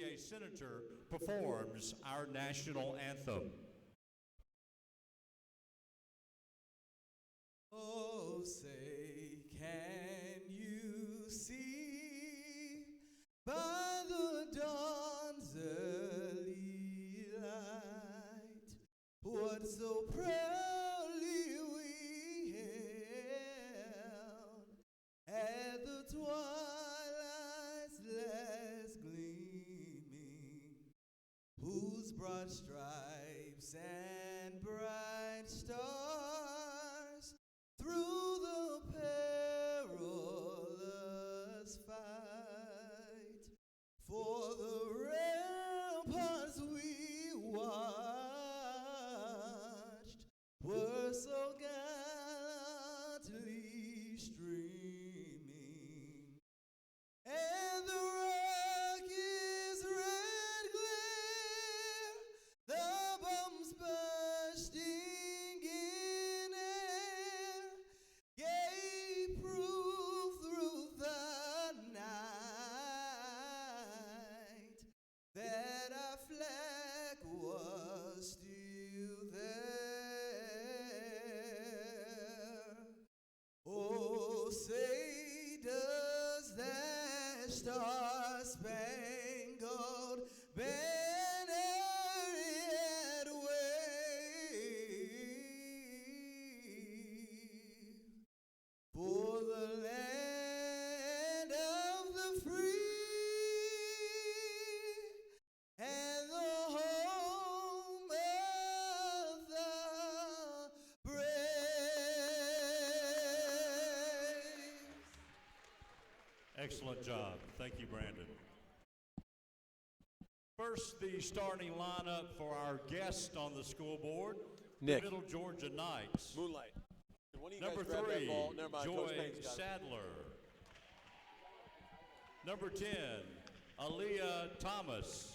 a senator performs our national anthem. Oh, say, can you see by the dawn's early light what so proudly we hailed at the twilight's last gleaming, whose broad stripes and bright stars through the perilous fight for the ramparts we watched were so gallantly streaming, and the Rockies' red glare, the bombs bursting in air, gave proof through the night that our flag was still there. Oh, say does that star-spangled banner yet wave for the land of the free and the home of the brave? Excellent job. Thank you, Brandon. First, the starting lineup for our guest on the school board, Nick. Middle Georgia Knights. Moonlight. And one of you Number guys grab that 3, ball. Never mind, Coach Joy Payne's got it. Sadler. Number 10, Aaliyah Thomas.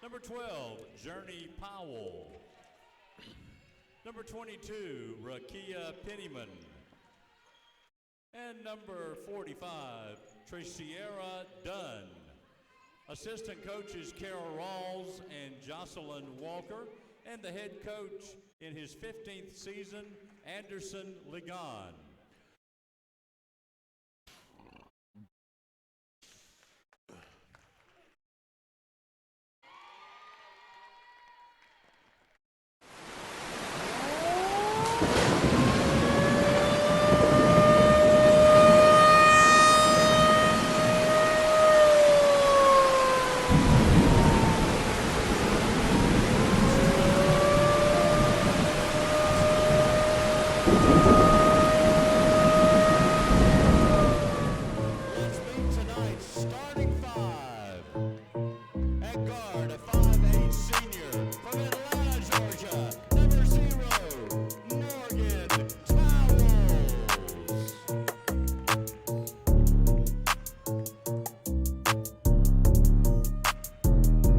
Number 12, Journey Powell. Number 22, Rakia Pennyman. And number 45, Traciera Dunn. Assistant coaches Carol Rawls and Jocelyn Walker. And the head coach in his 15th season, Anderson Ligon. Let's meet tonight's starting 5. At guard, a 5'8" senior from Atlanta, Georgia, number 0, Morgan Towles.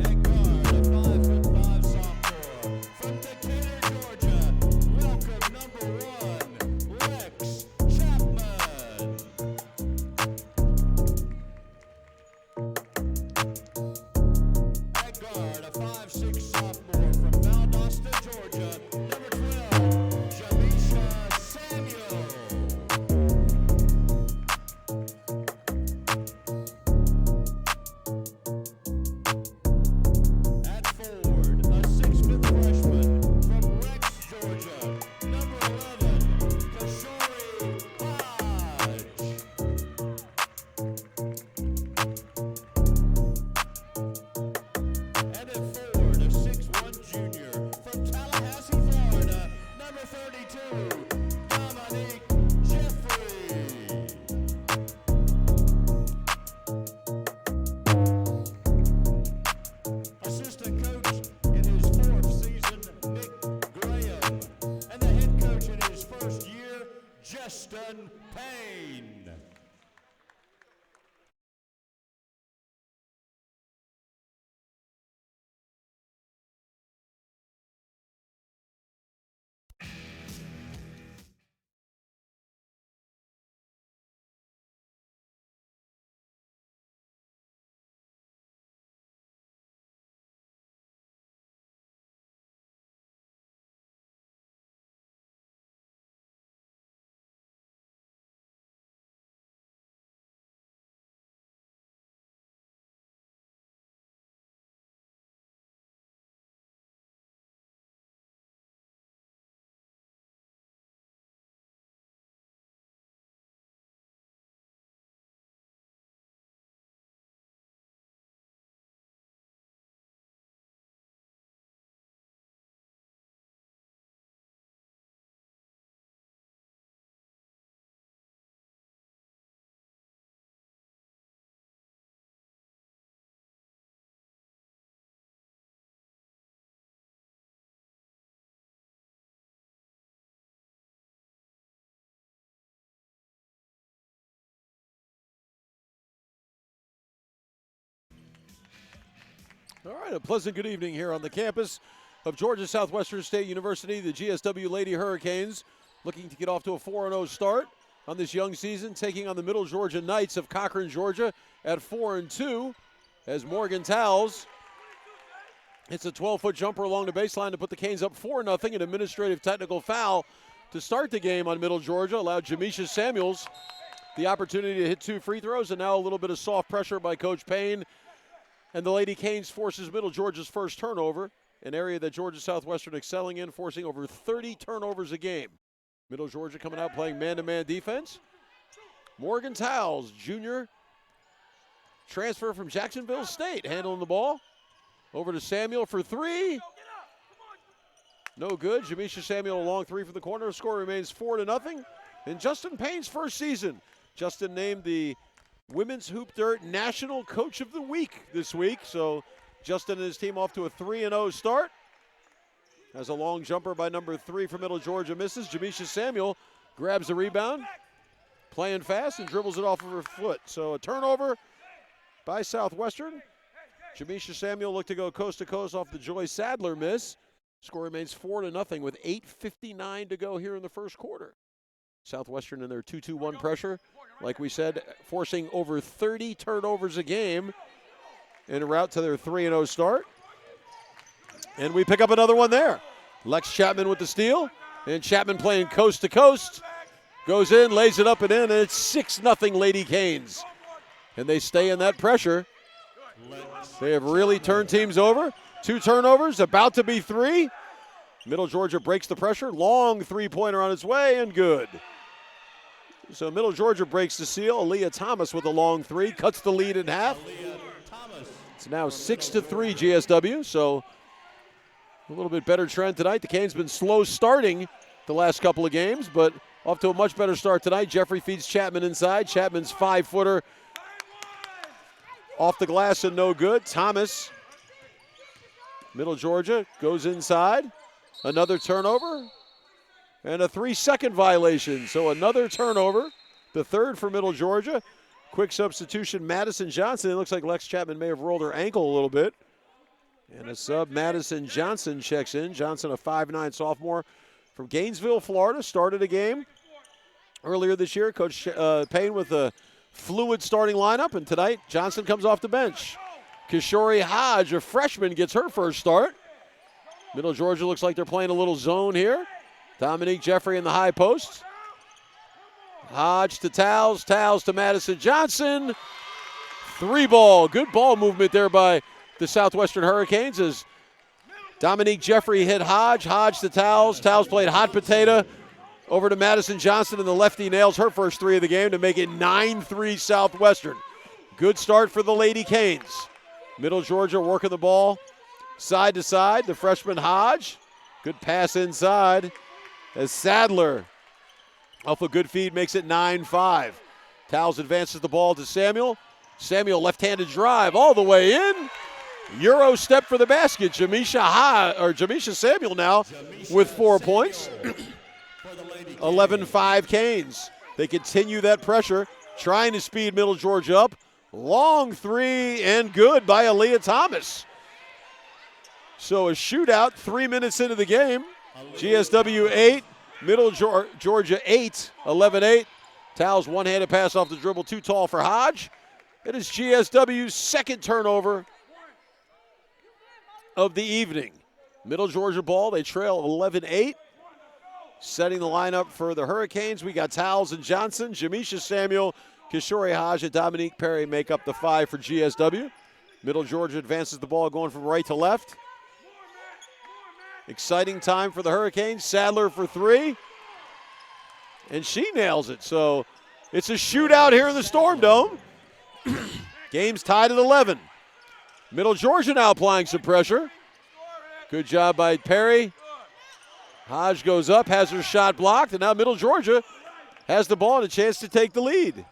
At guard, a 5'5" sophomore from Decatur, Georgia, welcome number 1, Lex Chapman. At guard, a 5'6" sophomore from Valdosta, Georgia, number 12, Jamisha Samuel. At forward, a 6'5" freshman from Rex, Georgia, number 11, Kashori Hodge. And at forward, a 6'1" junior from Tallahassee, Florida, number 32, Dominique Jeffrey. Assistant coach in his 4th season, Nick Graham. And the head coach in his first year, Justin Payne. All right, a pleasant good evening here on the campus of Georgia Southwestern State University. The GSW Lady Hurricanes looking to get off to a 4-0 start on this young season, taking on the Middle Georgia Knights of Cochran, Georgia at 4-2 as Morgan Towles hits a 12-foot jumper along the baseline to put the Canes up 4-0. An administrative technical foul to start the game on Middle Georgia allowed Jamisha Samuels the opportunity to hit 2 free throws, and now a little bit of soft pressure by Coach Payne. And the Lady Canes forces Middle Georgia's first turnover, an area that Georgia Southwestern excelling in, forcing over 30 turnovers a game. Middle Georgia coming out playing man-to-man defense. Morgan Towles, junior, transfer from Jacksonville State, handling the ball. Over to Samuel for 3. No good. Jamisha Samuel a long 3 from the corner. Score remains 4-0. In Justin Payne's first season, Justin named the Women's Hoop Dirt National Coach of the Week this week. So Justin and his team off to a 3-0 start. As a long jumper by number 3 for Middle Georgia misses. Jamisha Samuel grabs the rebound, playing fast, and dribbles it off of her foot. So a turnover by Southwestern. Jamisha Samuel looked to go coast to coast off the Joy Sadler miss. Score remains 4-0 with 8:59 to go here in the first quarter. Southwestern in their 2-2-1 pressure, like we said, forcing over 30 turnovers a game en route to their 3-0 start. And we pick up another one there. Lex Chapman with the steal, and Chapman playing coast to coast. Goes in, lays it up and in, and it's 6-0 Lady Canes. And they stay in that pressure. They have really turned teams over. 2 turnovers, about to be 3. Middle Georgia breaks the pressure. Long three-pointer on its way, and good. So Middle Georgia breaks the seal. Aaliyah Thomas with a long 3, cuts the lead in half. It's now 6-3 GSW, so a little bit better trend tonight. The Canes been slow starting the last couple of games, but off to a much better start tonight. Jeffrey feeds Chapman inside. Chapman's 5-footer off the glass and no good. Thomas, Middle Georgia, goes inside. Another turnover and a 3-second violation. So another turnover, the 3rd for Middle Georgia. Quick substitution, Madison Johnson. It looks like Lex Chapman may have rolled her ankle a little bit. And a sub, Madison Johnson, checks in. Johnson, a 5'9" sophomore from Gainesville, Florida, started a game earlier this year. Coach Payne with a fluid starting lineup, and tonight Johnson comes off the bench. Kishori Hodge, a freshman, gets her first start. Middle Georgia looks like they're playing a little zone here. Dominique Jeffrey in the high post. Hodge to Towles, Towles to Madison Johnson. 3-ball, good ball movement there by the Southwestern Hurricanes as Dominique Jeffrey hit Hodge, Hodge to Towles. Towles played hot potato over to Madison Johnson, and the lefty nails her first 3 of the game to make it 9-3 Southwestern. Good start for the Lady Canes. Middle Georgia working the ball side to side. The freshman Hodge, good pass inside as Sadler off a good feed makes it 9-5. Towles advances the ball to Samuel. Samuel left-handed drive all the way in. Euro step for the basket. Jamisha Samuel now with 4 points. 11-5 Canes. They continue that pressure, trying to speed Middle Georgia up. Long 3 and good by Aaliyah Thomas. So a shootout 3 minutes into the game. GSW 8, Middle Georgia 8, 11-8. Towles one-handed pass off the dribble, too tall for Hodge. It is GSW's second turnover of the evening. Middle Georgia ball, they trail 11-8. Setting the lineup for the Hurricanes, we got Towles and Johnson. Jamisha Samuel, Kishori Hodge, and Dominique Perry make up the 5 for GSW. Middle Georgia advances the ball going from right to left. Exciting time for the Hurricanes. Sadler for 3. And she nails it. So it's a shootout here in the Storm Dome. Game's tied at 11. Middle Georgia now applying some pressure. Good job by Perry. Hodge goes up, has her shot blocked, and now Middle Georgia has the ball and a chance to take the lead.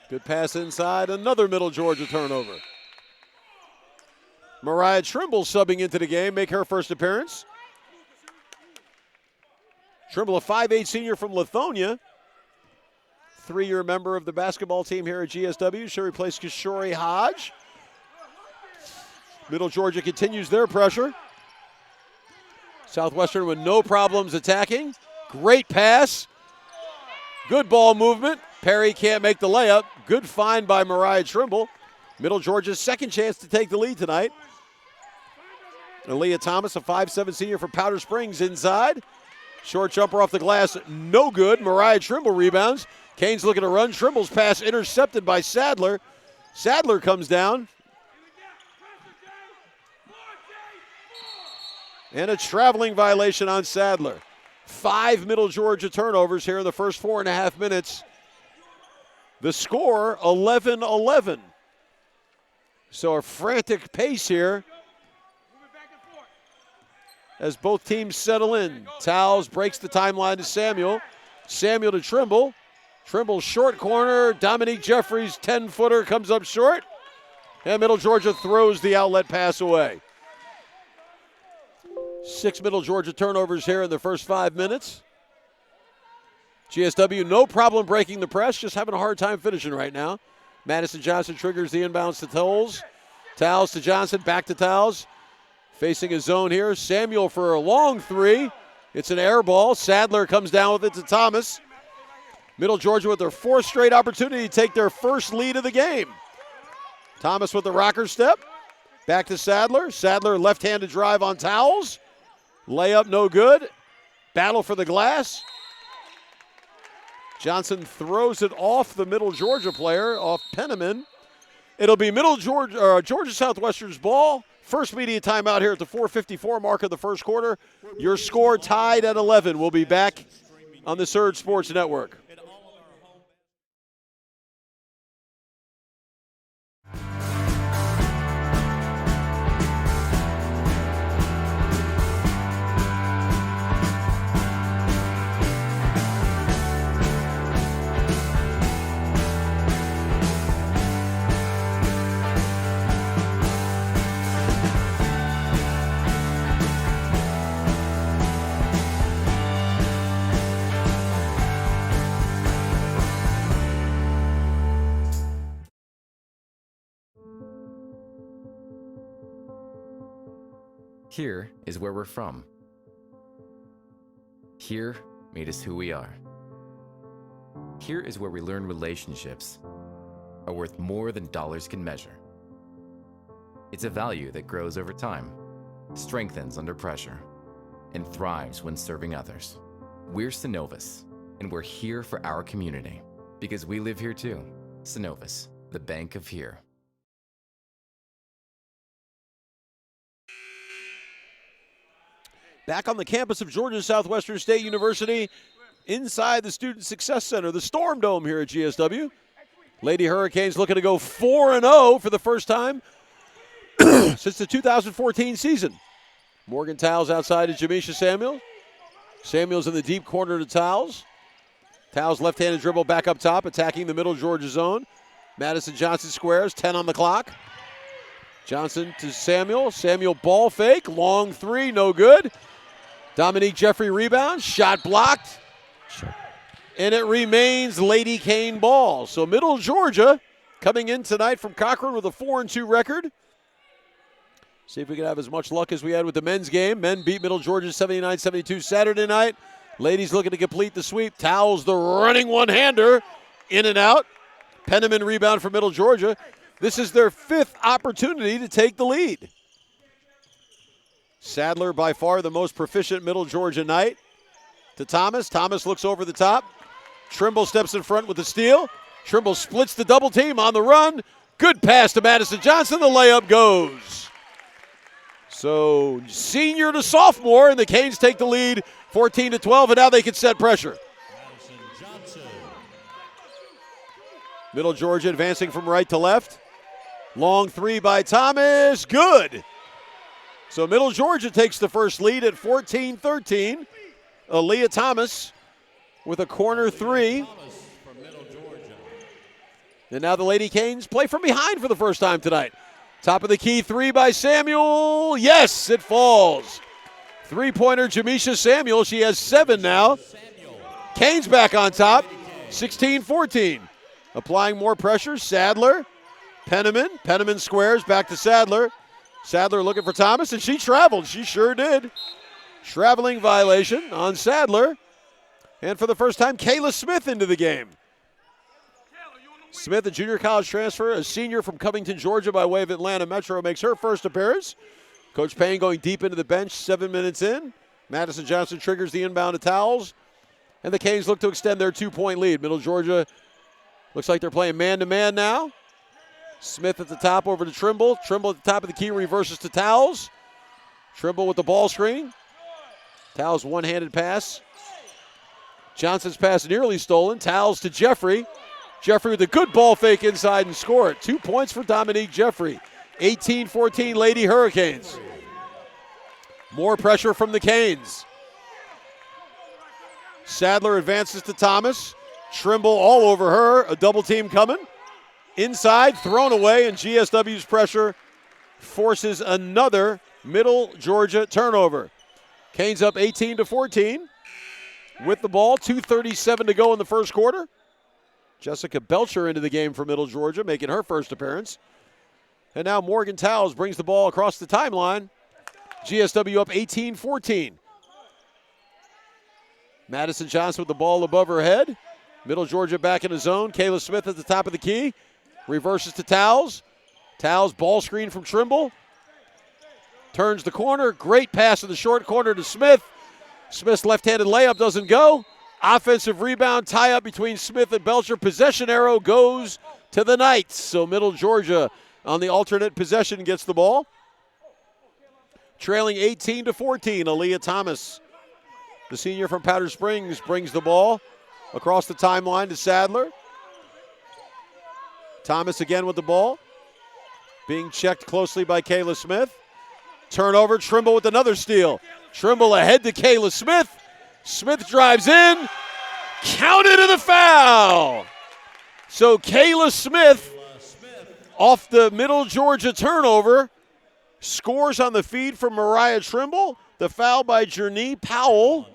Good pass inside, another Middle Georgia turnover. Mariah Trimble subbing into the game, make her first appearance. Trimble, a 5'8" senior from Lithonia. 3-year member of the basketball team here at GSW. She'll replace Kishori Hodge. Middle Georgia continues their pressure. Southwestern with no problems attacking. Great pass. Good ball movement. Perry can't make the layup. Good find by Mariah Trimble. Middle Georgia's second chance to take the lead tonight. Aaliyah Thomas, a 5'7" senior from Powder Springs, inside. Short jumper off the glass, no good. Mariah Trimble rebounds. Canes looking to run. Trimble's pass intercepted by Sadler. Sadler comes down. And a traveling violation on Sadler. 5 Middle Georgia turnovers here in the first 4.5 minutes. The score, 11-11. So a frantic pace here as both teams settle in. Towles breaks the timeline to Samuel. Samuel to Trimble. Trimble short corner. Dominique Jeffries, 10-footer, comes up short. And Middle Georgia throws the outlet pass away. 6 Middle Georgia turnovers here in the first 5 minutes. GSW, no problem breaking the press, just having a hard time finishing right now. Madison Johnson triggers the inbounds to Towles. Towles to Johnson, back to Towles. Facing a zone here. Samuel for a long three. It's an air ball. Sadler comes down with it to Thomas. Middle Georgia with their 4th straight opportunity to take their first lead of the game. Thomas with the rocker step. Back to Sadler. Sadler left-handed drive on Towles. Layup no good. Battle for the glass. Johnson throws it off the Middle Georgia player, off Penniman. It'll be Georgia Southwestern's ball. First media timeout here at the 4:54 mark of the first quarter. Your score tied at 11. We'll be back on the Surge Sports Network. Here is where we're from. Here made us who we are. Here is where we learn relationships are worth more than dollars can measure. It's a value that grows over time, strengthens under pressure, and thrives when serving others. We're Synovus, and we're here for our community because we live here too. Synovus, the bank of here. Back on the campus of Georgia Southwestern State University, inside the Student Success Center, the Storm Dome here at GSW. Lady Hurricanes looking to go 4-0 for the first time since the 2014 season. Morgan Towles outside to Jamisha Samuel. Samuel's in the deep corner to Towles. Towles left-handed dribble back up top, attacking the Middle Georgia zone. Madison Johnson squares, 10 on the clock. Johnson to Samuel. Samuel ball fake, long three, no good. Dominique Jeffrey rebounds, shot blocked. And it remains Lady Cane ball. So Middle Georgia coming in tonight from Cochran with a 4-2 record. See if we can have as much luck as we had with the men's game. Men beat Middle Georgia 79-72 Saturday night. Ladies looking to complete the sweep. Towles the running one-hander. In and out. Penniman rebound for Middle Georgia. This is their 5th opportunity to take the lead. Sadler by far the most proficient Middle Georgia night. To Thomas. Thomas looks over the top. Trimble steps in front with the steal. Trimble splits the double team on the run. Good pass to Madison Johnson. The layup goes. So senior to sophomore, and the Canes take the lead 14-12, and now they can set pressure. Middle Georgia advancing from right to left. Long three by Thomas. Good. So Middle Georgia takes the first lead at 14-13. Aaliyah Thomas with a corner three. And now the Lady Canes play from behind for the first time tonight. Top of the key three by Samuel. Yes, it falls. Three-pointer Jamisha Samuel. She has 7 now. Canes back on top. 16-14. Applying more pressure, Sadler, Penniman. Penniman squares, back to Sadler. Sadler looking for Thomas, and she traveled. She sure did. Traveling violation on Sadler. And for the first time, Kayla Smith into the game. Smith, a junior college transfer, a senior from Covington, Georgia by way of Atlanta Metro, makes her first appearance. Coach Payne going deep into the bench, 7 minutes in. Madison Johnson triggers the inbound to Towels. And the Canes look to extend their 2-point lead. Middle Georgia looks like they're playing man-to-man now. Smith at the top over to Trimble. Trimble at the top of the key reverses to Towels. Trimble with the ball screen. Towels one-handed pass. Johnson's pass nearly stolen. Towels to Jeffrey. Jeffrey with a good ball fake inside and score it. 2 points for Dominique Jeffrey. 18-14 Lady Hurricanes. More pressure from the Canes. Sadler advances to Thomas. Trimble all over her. A double team coming. Inside, thrown away, and GSW's pressure forces another Middle Georgia turnover. Canes up 18-14 with the ball. 2:37 to go in the first quarter. Jessica Belcher into the game for Middle Georgia, making her first appearance. And now Morgan Towles brings the ball across the timeline. GSW up 18-14. Madison Johnson with the ball above her head. Middle Georgia back in the zone. Kayla Smith at the top of the key. Reverses to Towles. Towles ball screen from Trimble. Turns the corner. Great pass in the short corner to Smith. Smith's left-handed layup doesn't go. Offensive rebound tie-up between Smith and Belcher. Possession arrow goes to the Knights. So Middle Georgia on the alternate possession gets the ball. Trailing 18-14, Aaliyah Thomas, the senior from Powder Springs, brings the ball across the timeline to Sadler. Thomas again with the ball. Being checked closely by Kayla Smith. Turnover, Trimble with another steal. Trimble ahead to Kayla Smith. Smith drives in. Counted in the foul. So Kayla Smith, off the Middle Georgia turnover, scores on the feed from Mariah Trimble. The foul by Jernee Powell.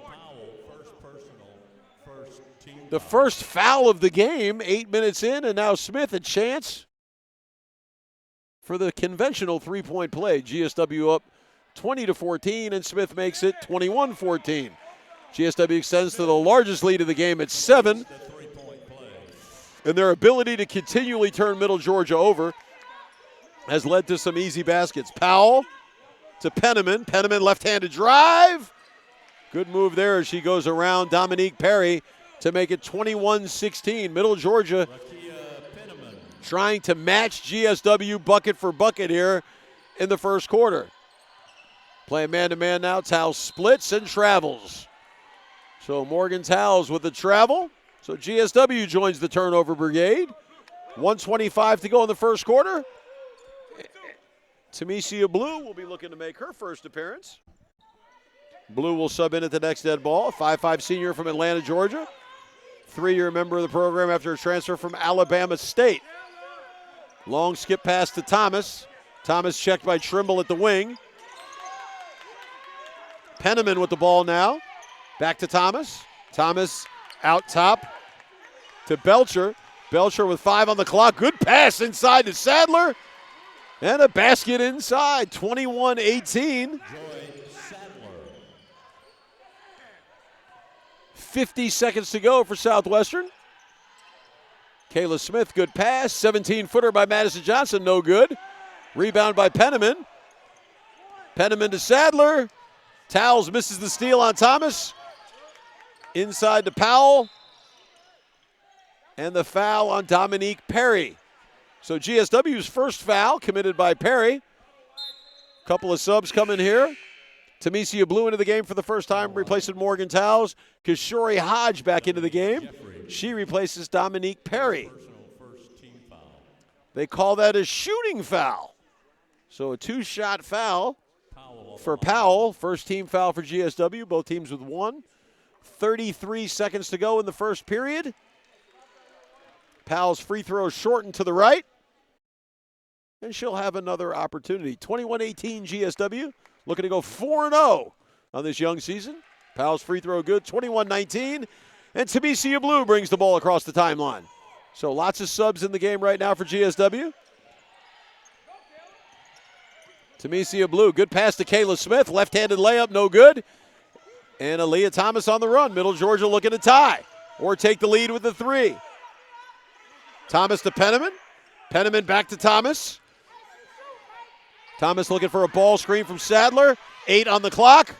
The first foul of the game, 8 minutes in, and now Smith a chance for the conventional three-point play. GSW up 20-14, and Smith makes it 21-14. GSW extends to the largest lead of the game at 7, and their ability to continually turn Middle Georgia over has led to some easy baskets. Powell to Penniman. Penniman left-handed drive. Good move there as she goes around Dominique Perry to make it 21-16. Middle Georgia trying to match GSW bucket for bucket here in the first quarter. Playing man-to-man now. Towles splits and travels. So Morgan Towles with the travel. So GSW joins the turnover brigade. 1:25 to go in the first quarter. Tamesia Blue will be looking to make her first appearance. Blue will sub in at the next dead ball. 5'5" senior from Atlanta, Georgia. 3-year member of the program after a transfer from Alabama State. Long skip pass to Thomas. Thomas checked by Trimble at the wing. Penniman with the ball now. Back to Thomas. Thomas out top to Belcher. Belcher with 5 on the clock. Good pass inside to Sadler. And a basket inside. 21-18. 50 seconds to go for Southwestern. Kayla Smith, good pass. 17-footer by Madison Johnson, no good. Rebound by Penniman. Penniman to Sadler. Towles misses the steal on Thomas. Inside to Powell. And the foul on Dominique Perry. So GSW's first foul committed by Perry. Couple of subs coming here. Tamesia Blue into the game for the first time, replacing Morgan Towles. Kishori Hodge back into the game. She replaces Dominique Perry. They call that a shooting foul. So a 2-shot foul for Powell. First team foul for GSW, both teams with 1. 33 seconds to go in the first period. Powell's free throw shortened to the right. And she'll have another opportunity. 21-18 GSW. Looking to go 4-0 on this young season. Powell's free throw good. 21-19. And Tamicia Blue brings the ball across the timeline. So lots of subs in the game right now for GSW. Tamicia Blue, good pass to Kayla Smith. Left-handed layup, no good. And Aaliyah Thomas on the run. Middle Georgia looking to tie or take the lead with the three. Thomas to Penniman. Penniman back to Thomas. Thomas looking for a ball screen from Sadler. 8 on the clock.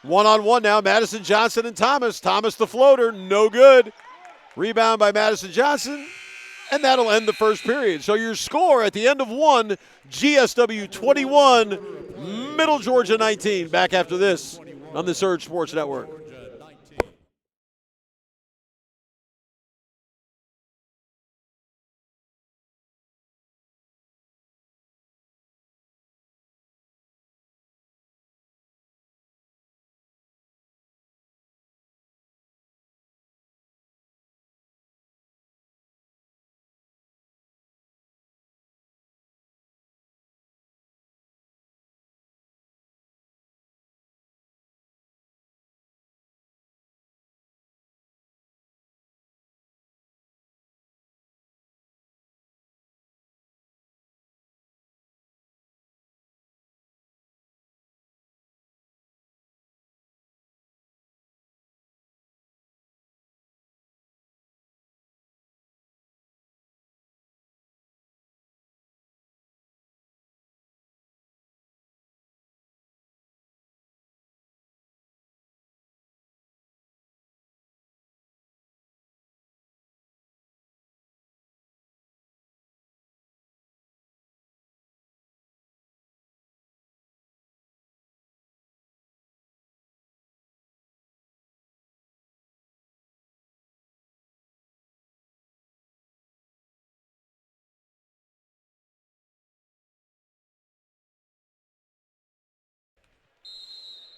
One-on-one now, Madison Johnson and Thomas. Thomas the floater, no good. Rebound by Madison Johnson, and that'll end the first period. So your score at the end of one, GSW 21, Middle Georgia 19. Back after this on the Surge Sports Network.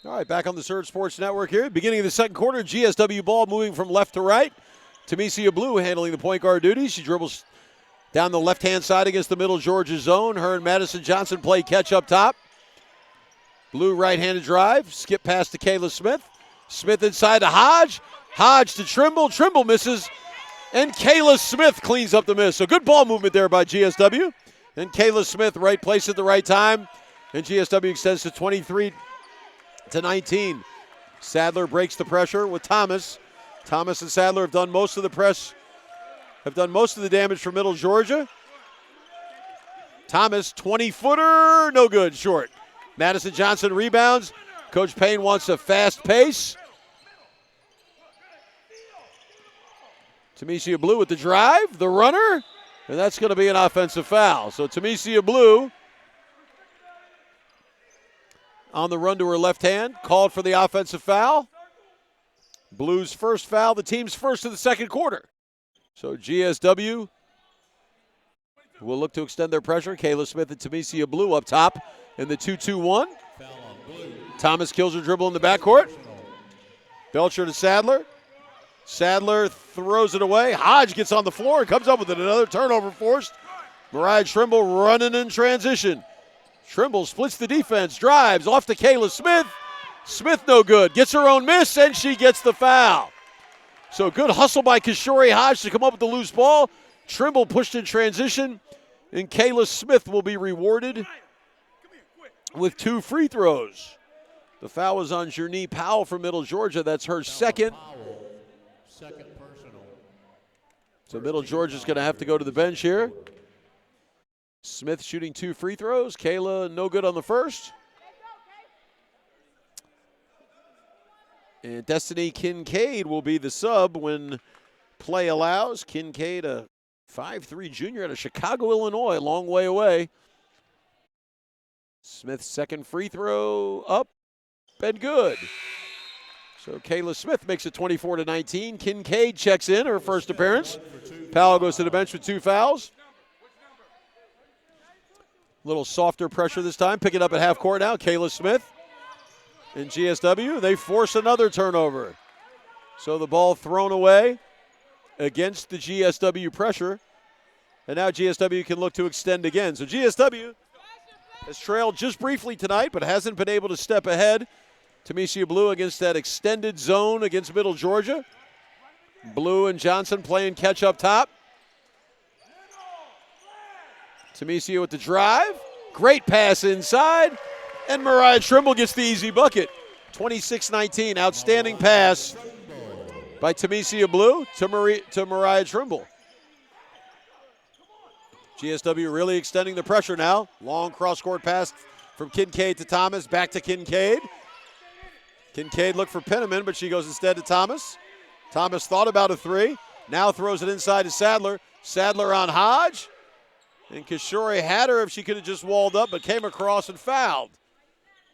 All right, back on the Surge Sports Network here. Beginning of the second quarter, GSW ball moving from left to right. Tamicia Blue handling the point guard duties. She dribbles down the left-hand side against the Middle Georgia zone. Her and Madison Johnson play catch up top. Blue right-handed drive. Skip pass to Kayla Smith. Smith inside to Hodge. Hodge to Trimble. Trimble misses. And Kayla Smith cleans up the miss. So good ball movement there by GSW. And Kayla Smith, right place at the right time. And GSW extends to 23-19. Sadler breaks the pressure with Thomas. Thomas and Sadler have done most of the press, have done most of the damage for Middle Georgia. Thomas, 20-footer, no good, short. Madison Johnson rebounds. Coach Payne wants a fast pace. Tamicia Blue with the drive, the runner, and that's going to be an offensive foul. So Tamicia Blue on the run to her left hand, called for the offensive foul. Blues' first foul, the team's first of the second quarter. So GSW will look to extend their pressure. Kayla Smith and Tamicia Blue up top in the 2-2-1. Thomas kills her dribble in the backcourt. Belcher to Sadler. Sadler throws it away. Hodge gets on the floor and comes up with it. Another turnover forced. Mariah Trimble running in transition. Trimble splits the defense, drives off to Kayla Smith. Smith no good, gets her own miss, and she gets the foul. So good hustle by Kishori Hodge to come up with the loose ball. Trimble pushed in transition, and Kayla Smith will be rewarded with 2 free throws. The foul was on Journey Powell from Middle Georgia. That's her second. Second personal. So Middle Georgia's going to have to go to the bench here. Smith shooting 2 free throws. Kayla no good on the first. And Destiny Kincaid will be the sub when play allows. Kincaid, a 5'3" junior out of Chicago, Illinois, a long way away. Smith's second free throw up and good. So Kayla Smith makes it 24-19. Kincaid checks in, her first appearance. Powell goes to the bench with 2 fouls. Little softer pressure this time. Pick it up at half court now. Kayla Smith and GSW. They force another turnover. So the ball thrown away against the GSW pressure. And now GSW can look to extend again. So GSW has trailed just briefly tonight, but hasn't been able to step ahead. Tamicia Blue against that extended zone against Middle Georgia. Blue and Johnson playing catch up top. Tamicia with the drive. Great pass inside. And Mariah Trimble gets the easy bucket. 26-19. Outstanding pass by Tamicia Blue to Mariah Trimble. GSW really extending the pressure now. Long cross-court pass from Kincaid to Thomas. Back to Kincaid. Kincaid looked for Penniman, but she goes instead to Thomas. Thomas thought about a three. Now throws it inside to Sadler. Sadler on Hodge. And Kishore had her if she could have just walled up, but came across and fouled.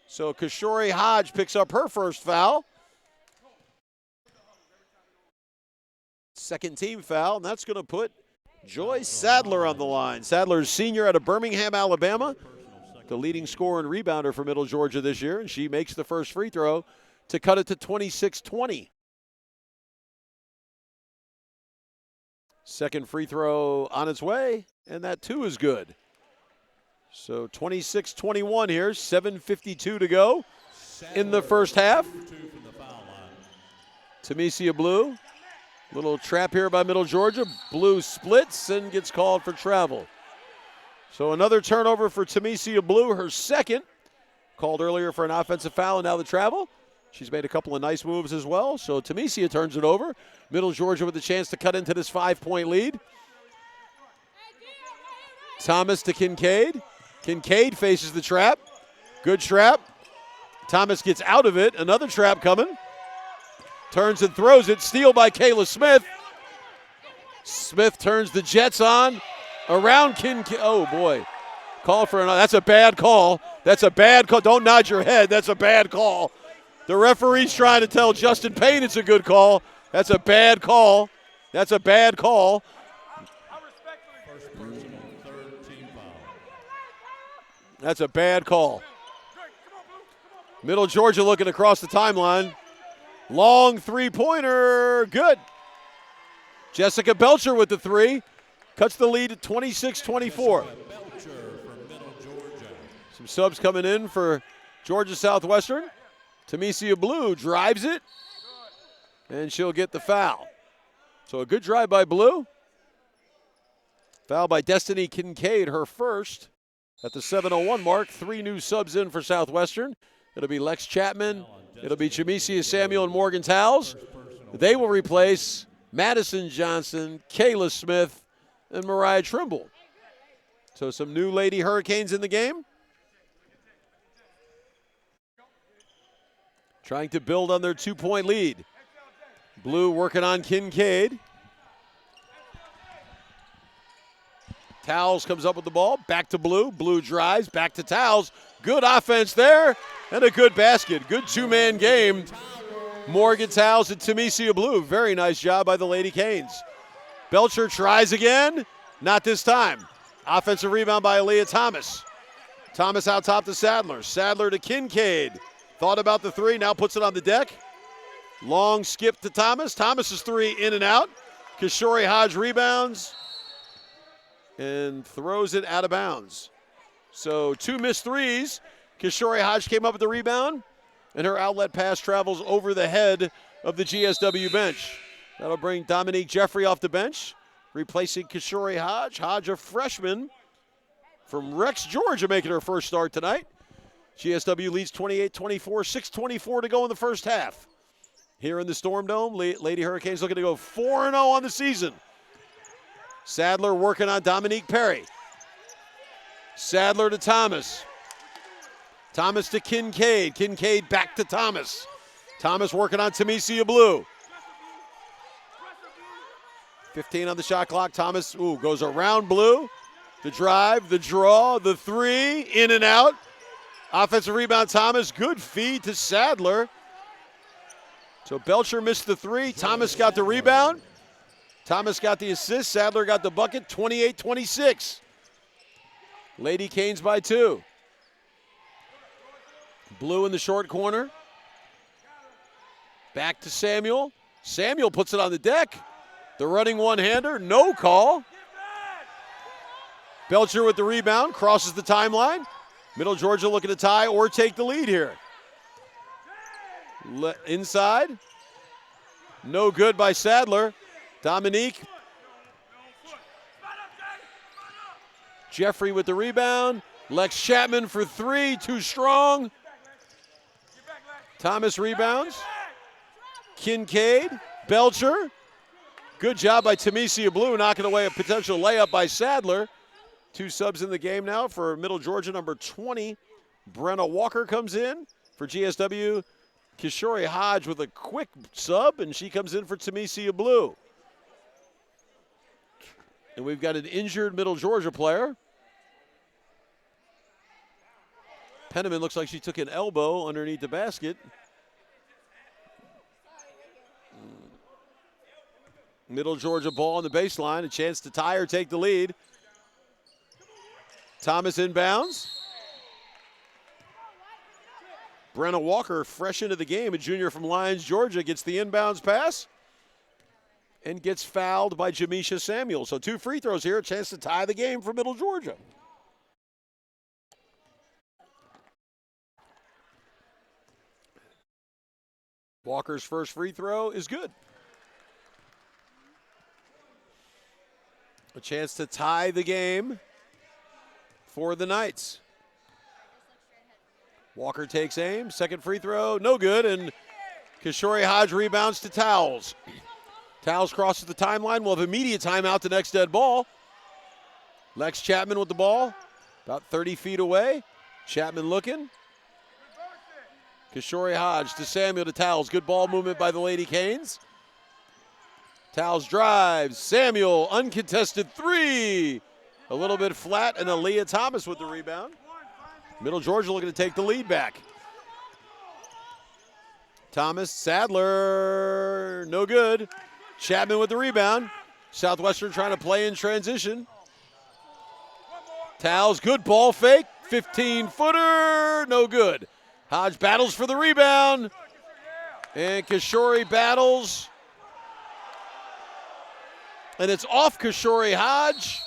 So Kishore Hodge picks up her first foul. Second team foul, and that's going to put Joy Sadler on the line. Sadler's senior out of Birmingham, Alabama. The leading scorer and rebounder for Middle Georgia this year, and she makes the first free throw to cut it to 26-20. Second free throw on its way, and that too is good. So 26-21 here, 7:52 to go in the first half. Tamicia Blue, little trap here by Middle Georgia. Blue splits and gets called for travel. So another turnover for Tamicia Blue, her second. Called earlier for an offensive foul, and now the travel. She's made a couple of nice moves as well. So Tamicia turns it over. Middle Georgia with a chance to cut into this 5-point lead. Thomas to Kincaid. Kincaid faces the trap. Good trap. Thomas gets out of it. Another trap coming. Turns and throws it. Steal by Kayla Smith. Smith turns the Jets on. Around Kincaid. Oh, boy. Call for another. That's a bad call. That's a bad call. Don't nod your head. That's a bad call. The referee's trying to tell Justin Payne it's a good call. That's a bad call. That's a bad call. That's a bad call. Middle Georgia looking across the timeline. Long three-pointer. Good. Jessica Belcher with the three. Cuts the lead at 26-24. Some subs coming in for Georgia Southwestern. Tamicia Blue drives it, and she'll get the foul. So a good drive by Blue. Foul by Destiny Kincaid, her first. At the 7:01 mark, 3 new subs in for Southwestern. It'll be Lex Chapman, it'll be Jamesia Samuel and Morgan Towles. They will replace Madison Johnson, Kayla Smith, and Mariah Trimble. So some new Lady Hurricanes in the game. Trying to build on their 2-point lead. Blue working on Kincaid. Towles comes up with the ball. Back to Blue. Blue drives. Back to Towles. Good offense there. And a good basket. Good two-man game. Morgan Towles and Tamicia Blue. Very nice job by the Lady Canes. Belcher tries again. Not this time. Offensive rebound by Aaliyah Thomas. Thomas out top to Sadler. Sadler to Kincaid. Thought about the three. Now puts it on the deck. Long skip to Thomas. Thomas's three in and out. Kishore Hodge rebounds and throws it out of bounds. So 2 missed threes. Kishore Hodge came up with the rebound, and her outlet pass travels over the head of the GSW bench. That'll bring Dominique Jeffrey off the bench, replacing Kishore Hodge. Hodge, a freshman from Rex, Georgia, making her first start tonight. GSW leads 28-24, 6:24 to go in the first half. Here in the Storm Dome, Lady Hurricanes looking to go 4-0 on the season. Sadler working on Dominique Perry. Sadler to Thomas. Thomas to Kincaid. Kincaid back to Thomas. Thomas working on Tamicia Blue. 15 on the shot clock. Thomas goes around Blue. The drive, the draw, the three, in and out. Offensive rebound, Thomas. Good feed to Sadler. So Belcher missed the three. Thomas got the rebound. Thomas got the assist. Sadler got the bucket. 28-26. Lady Canes by 2. Blue in the short corner. Back to Samuel. Samuel puts it on the deck. The running one-hander. No call. Belcher with the rebound. Crosses the timeline. Middle Georgia looking to tie or take the lead here. Inside. No good by Sadler. Dominique. Jeffrey with the rebound. Lex Chapman for three, too strong. Thomas rebounds. Kincaid, Belcher. Good job by Tamesia Blue, knocking away a potential layup by Sadler. 2 subs in the game now for Middle Georgia, number 20. Brenna Walker comes in for GSW. Kishori Hodge with a quick sub, and she comes in for Tamesia Blue. And we've got an injured Middle Georgia player. Penniman looks like she took an elbow underneath the basket. Middle Georgia ball on the baseline, a chance to tie or take the lead. Thomas inbounds. Brenna Walker, fresh into the game, a junior from Lyons, Georgia, gets the inbounds pass and gets fouled by Jamisha Samuel. So 2 free throws here, a chance to tie the game for Middle Georgia. Walker's first free throw is good. A chance to tie the game for the Knights. Walker takes aim, second free throw, no good, and Kishori Hodge rebounds to Towles. Towles crosses the timeline, we'll have immediate timeout to next dead ball. Lex Chapman with the ball, about 30 feet away. Chapman looking. Kishori Hodge to Samuel to Towles. Good ball movement by the Lady Canes. Towles drives. Samuel, uncontested three. A little bit flat, and Aaliyah Thomas with the rebound. Middle Georgia looking to take the lead back. Thomas, Sadler, no good. Chapman with the rebound. Southwestern trying to play in transition. Towles, good ball fake. 15-footer, no good. Hodge battles for the rebound. And Kishori battles. And it's off Kishori Hodge.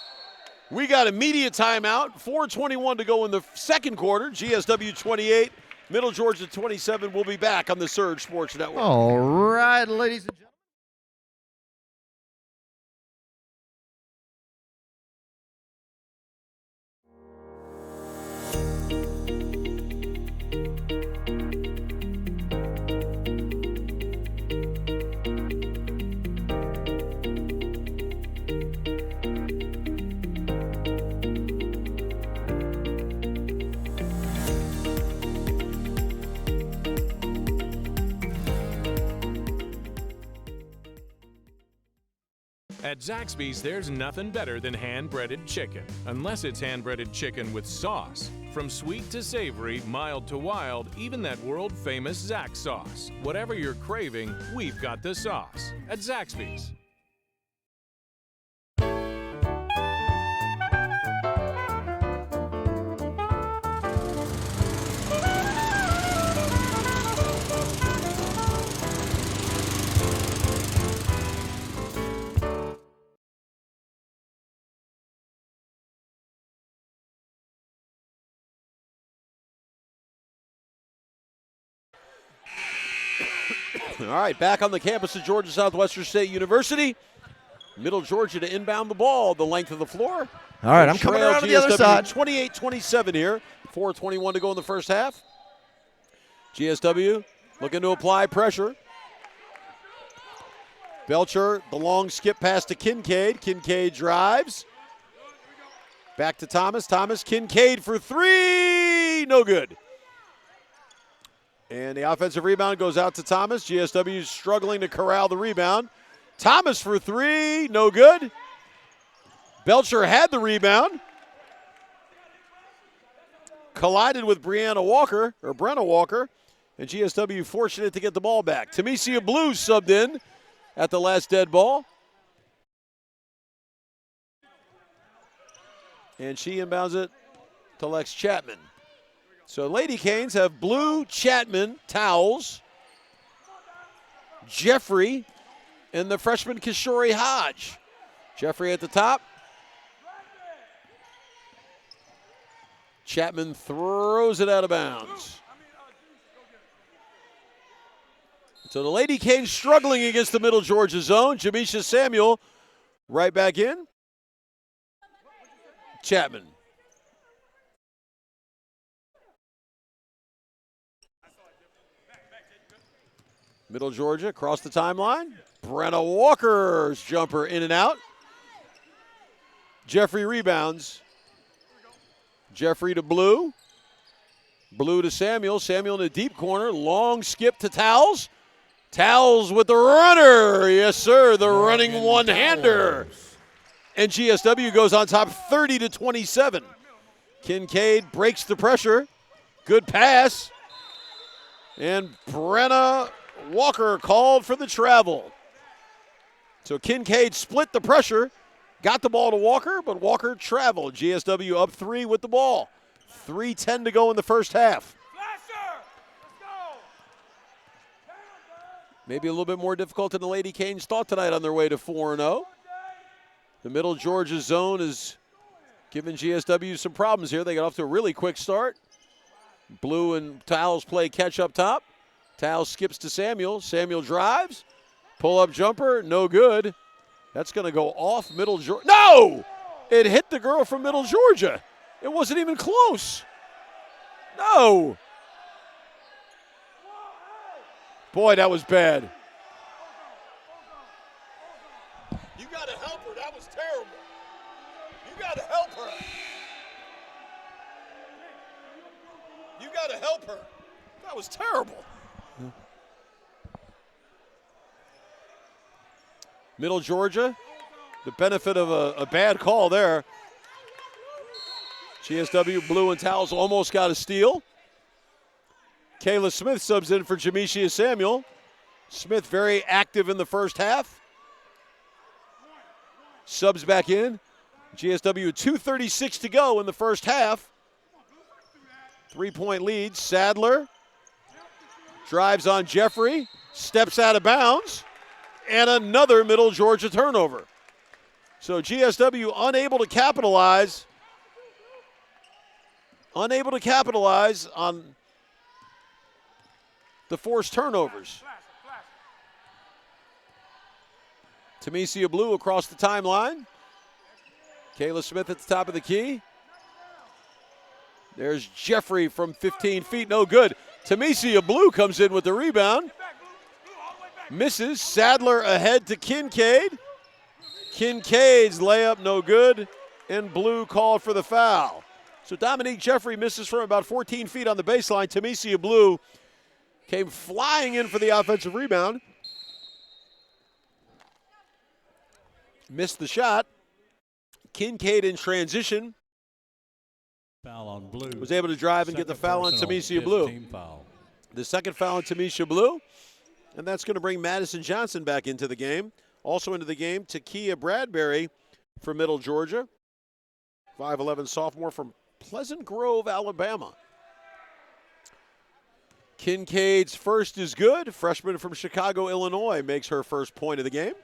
We got immediate timeout. 4:21 to go in the second quarter. GSW 28, Middle Georgia 27. We'll be back on the Surge Sports Network. All right, ladies and gentlemen. At Zaxby's, there's nothing better than hand-breaded chicken, unless it's hand-breaded chicken with sauce. From sweet to savory, mild to wild, even that world-famous Zax sauce. Whatever you're craving, we've got the sauce at Zaxby's. All right, back on the campus of Georgia Southwestern State University. Middle Georgia to inbound the ball, the length of the floor. All right, I'm coming around to the other side. 28-27 here. 4:21 to go in the first half. GSW looking to apply pressure. Belcher, the long skip pass to Kincaid. Kincaid drives. Back to Thomas. Thomas, Kincaid for three. No good. And the offensive rebound goes out to Thomas. GSW struggling to corral the rebound. Thomas for three, no good. Belcher had the rebound. Collided with Brenna Walker, and GSW fortunate to get the ball back. Tamesia Blue subbed in at the last dead ball. And she inbounds it to Lex Chapman. So Lady Canes have Blue, Chapman, Towles, Jeffrey, and the freshman Kishori Hodge. Jeffrey at the top. Chapman throws it out of bounds. So the Lady Canes struggling against the Middle Georgia zone. Jamisha Samuel right back in. Chapman. Middle Georgia across the timeline. Brenna Walker's jumper in and out. Jeffrey rebounds. Jeffrey to Blue. Blue to Samuel. Samuel in the deep corner. Long skip to Towles. Towles with the runner. Yes, sir. The running one-hander. And GSW goes on top 30-27. Kincaid breaks the pressure. Good pass. And Brenna Walker called for the travel. So Kincaid split the pressure, got the ball to Walker, but Walker traveled. GSW up 3 with the ball. 3:10 to go in the first half. Maybe a little bit more difficult than the Lady Canes thought tonight on their way to 4-0. The Middle Georgia zone is giving GSW some problems here. They got off to a really quick start. Blue and Towles play catch up top. Towles skips to Samuel. Samuel drives. Pull-up jumper, no good. That's going to go off Middle Georgia. No! It hit the girl from Middle Georgia. It wasn't even close. No! Boy, that was bad. You got to help her. That was terrible. You got to help her. You got to help her. That was terrible. Middle Georgia, the benefit of a bad call there. GSW, Blue and Towles almost got a steal. Kayla Smith subs in for Jamisha Samuel. Smith very active in the first half. Subs back in. GSW 2:36 to go in the first half. 3-point lead. Sadler drives on Jeffrey, steps out of bounds. And another Middle Georgia turnover. So GSW unable to capitalize on the forced turnovers. Tamesia Blue across the timeline. Kayla Smith at the top of the key. There's Jeffrey from 15 feet, no good. Tamesia Blue comes in with the rebound. Misses. Sadler ahead to Kincaid. Kincaid's layup no good, and Blue called for the foul. So Dominique Jeffrey misses from about 14 feet on the baseline. Tamesia Blue came flying in for the offensive rebound. Missed the shot. Kincaid in transition. Foul on Blue. Was able to drive and get the foul on Tamesia Blue. Team foul. The second foul on Tamesia Blue. And that's going to bring Madison Johnson back into the game. Also into the game, Takia Bradbury from Middle Georgia. 5'11" sophomore from Pleasant Grove, Alabama. Kincaid's first is good. Freshman from Chicago, Illinois makes her first point of the game.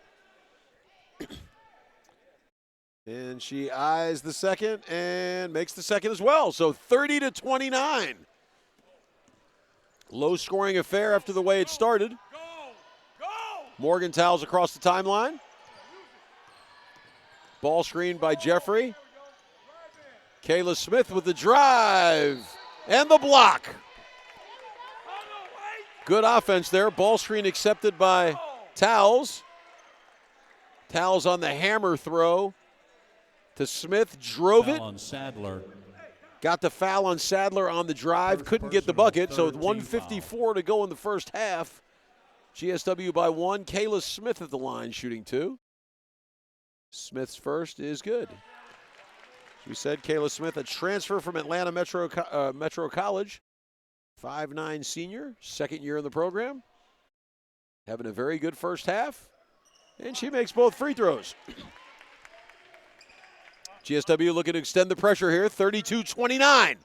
And she eyes the second and makes the second as well. So 30-29. Low-scoring affair after the way it started. Morgenthal's across the timeline. Ball screened by Jeffrey. Kayla Smith with the drive and the block. Good offense there. Ball screen accepted by Towles. Towles on the hammer throw to Smith. Drove Foul it. on Sadler. Got the foul on Sadler on the drive. Couldn't get the bucket. So with 1:54 to go in the first half. GSW by 1. Kayla Smith at the line shooting 2. Smith's first is good. As we said, Kayla Smith, a transfer from Atlanta Metro College. 5'9" senior, second year in the program. Having a very good first half. And she makes both free throws. GSW looking to extend the pressure here, 32-29.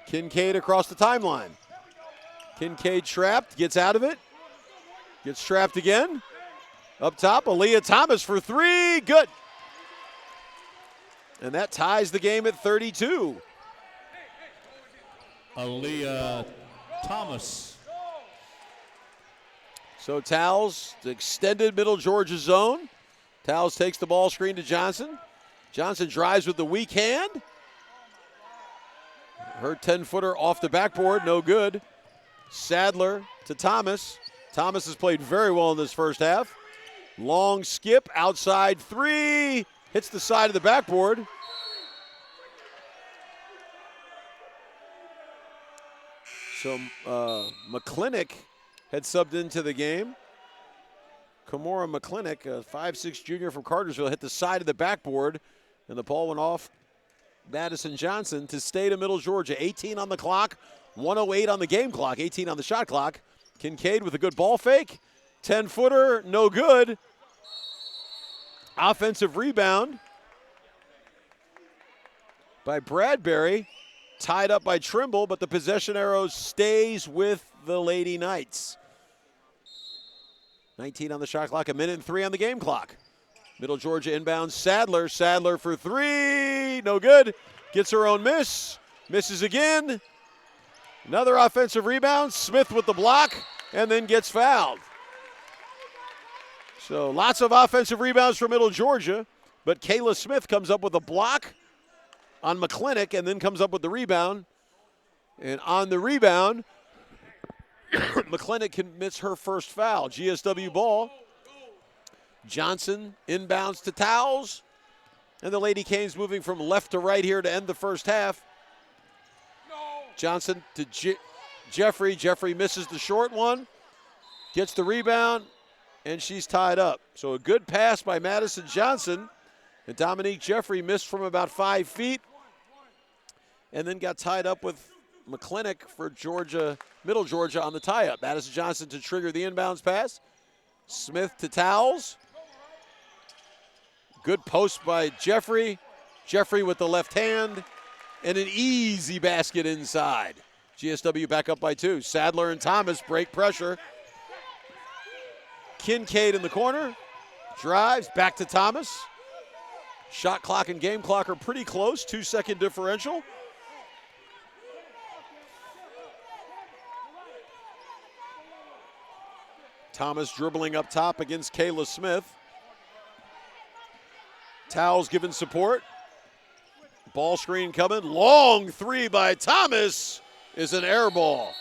Kincaid across the timeline. Kincaid trapped, gets out of it. Gets trapped again. Up top, Aaliyah Thomas for 3, good. And that ties the game at 32. Aaliyah Thomas. So Towles, the extended Middle Georgia zone. Towles takes the ball screen to Johnson. Johnson drives with the weak hand. Her 10-footer off the backboard, no good. Sadler to Thomas. Thomas has played very well in this first half. Long skip, outside three. Hits the side of the backboard. So McClintock had subbed into the game. Kimora McClintock, a 5'6" junior from Cartersville, hit the side of the backboard, and the ball went off Madison Johnson to stay to Middle Georgia. 18 on the clock, 1:08 on the game clock, 18 on the shot clock. Kincaid with a good ball fake. 10-footer, no good. Offensive rebound by Bradbury. Tied up by Trimble, but the possession arrow stays with the Lady Knights. 19 on the shot clock, 1:03 on the game clock. Middle Georgia inbounds Sadler. Sadler for three, no good. Gets her own miss, misses again. Another offensive rebound. Smith with the block, and then gets fouled. So lots of offensive rebounds for Middle Georgia, but Kayla Smith comes up with a block on McClintock and then comes up with the rebound. And on the rebound, McClintock commits her first foul. GSW ball. Johnson inbounds to Towles. And the Lady Canes moving from left to right here to end the first half. Johnson to Jeffrey. Jeffrey misses the short one. Gets the rebound, and she's tied up. So a good pass by Madison Johnson. And Dominique Jeffrey missed from about 5 feet and then got tied up with McClintock for Georgia, Middle Georgia on the tie-up. Madison Johnson to trigger the inbounds pass. Smith to Towles. Good post by Jeffrey. Jeffrey with the left hand. And an easy basket inside. GSW back up by 2. Sadler and Thomas break pressure. Kincaid in the corner. Drives back to Thomas. Shot clock and game clock are pretty close. 2-second differential. Thomas dribbling up top against Kayla Smith. Towles giving support. Ball screen coming. Long three by Thomas is an air ball.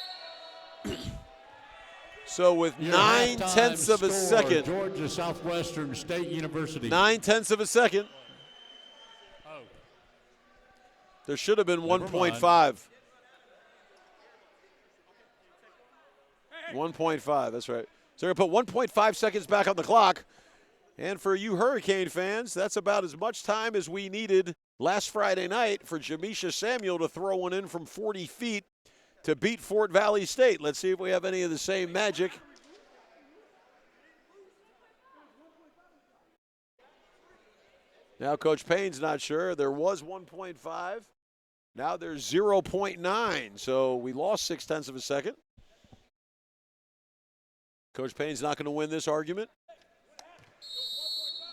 So with Your 9/10 of a score, second. Georgia Southwestern State University. 9/10 of a second. Oh. There should have been Never 1.5. 1.5, that's right. So we're going to put 1.5 seconds back on the clock. And for you Hurricane fans, that's about as much time as we needed last Friday night for Jamisha Samuel to throw one in from 40 feet to beat Fort Valley State. Let's see if we have any of the same magic. Now Coach Payne's not sure. There was 1.5. Now there's 0.9. So we lost 0.6 of a second. Coach Payne's not going to win this argument.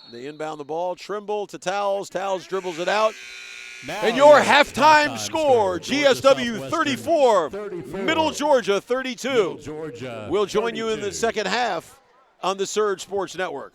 They inbound the ball. Trimble to Towles. Towles dribbles it out. Now And your your halftime score, Georgia GSW Southwestern 34, 34, Middle Georgia 32. Middle Georgia We'll join you in the 32. second half on the Surge Sports Network.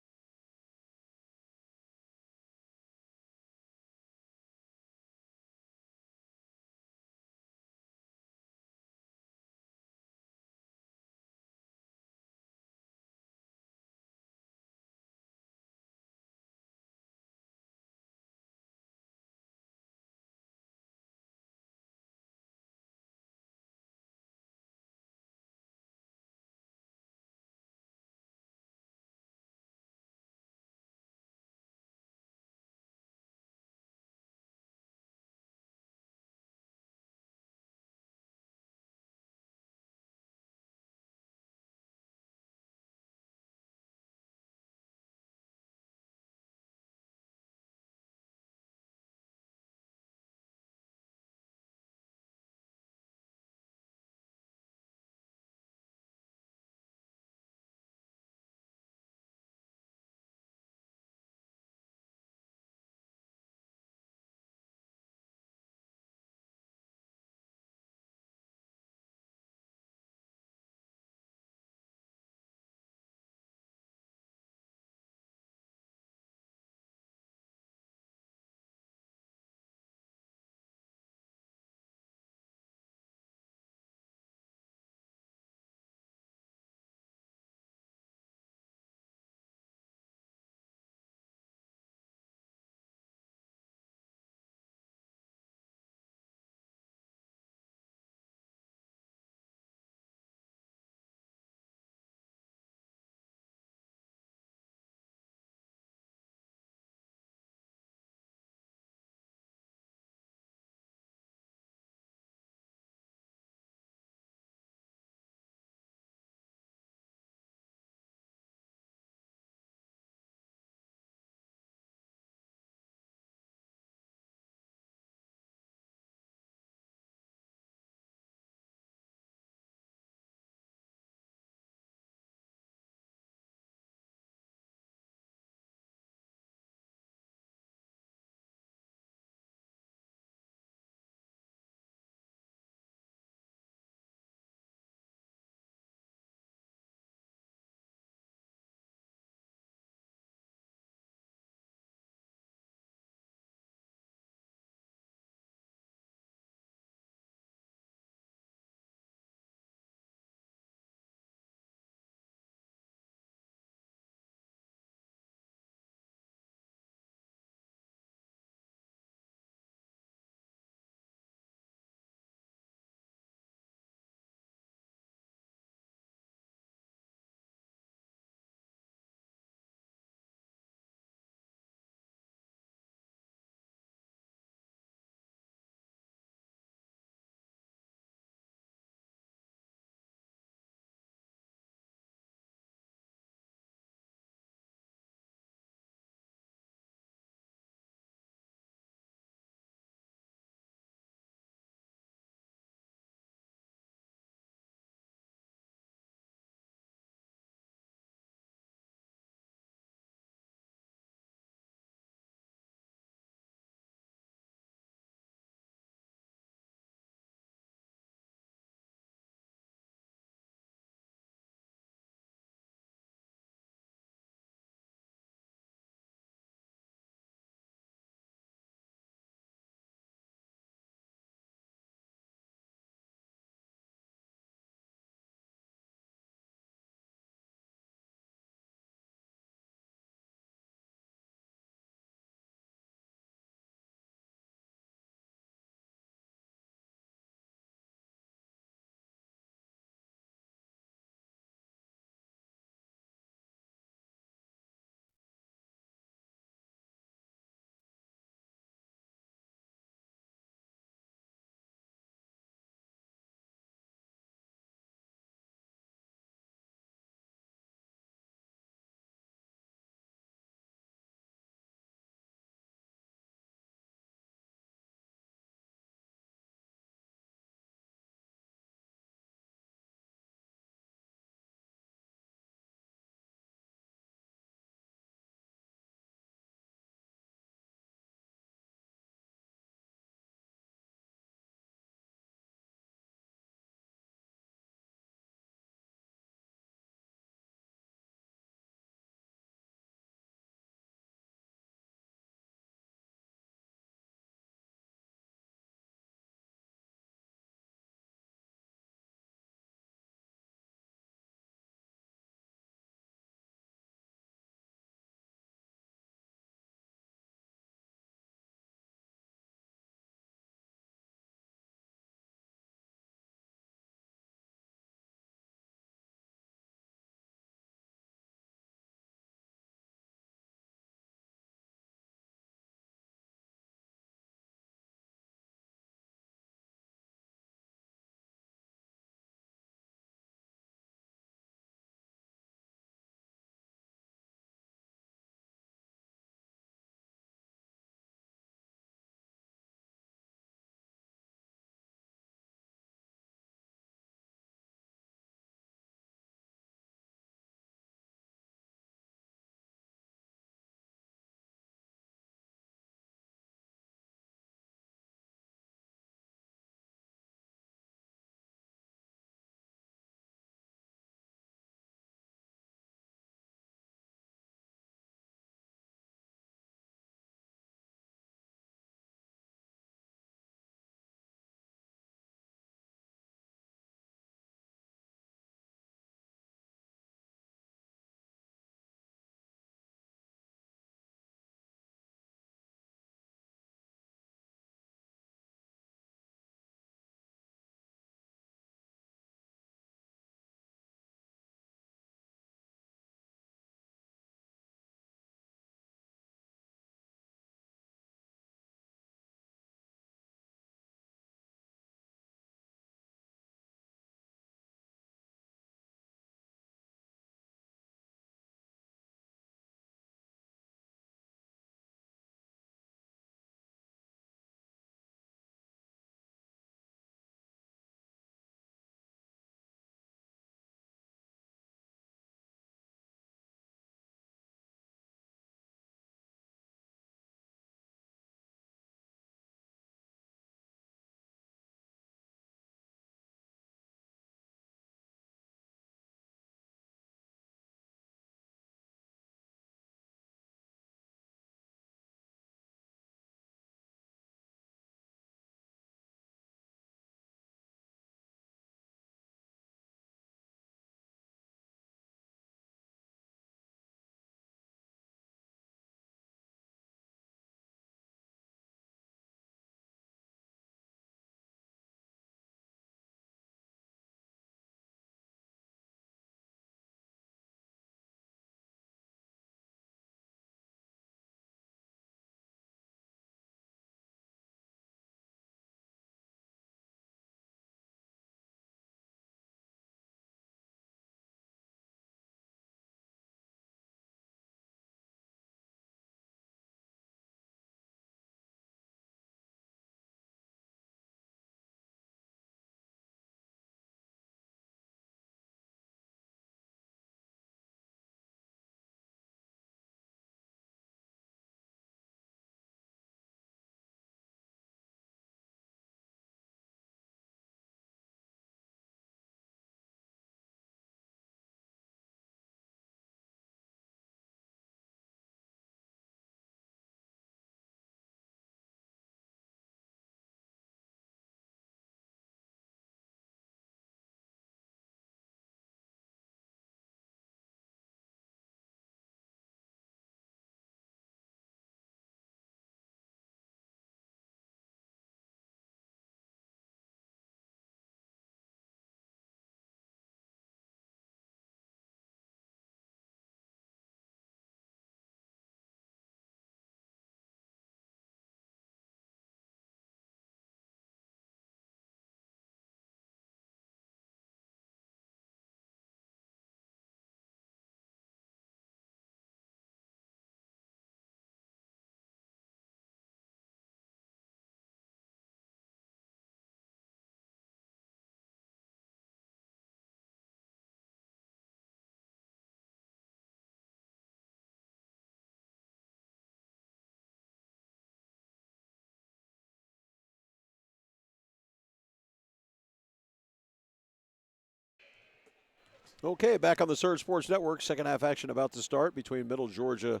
Okay, back on the Surge Sports Network. Second half action about to start between Middle Georgia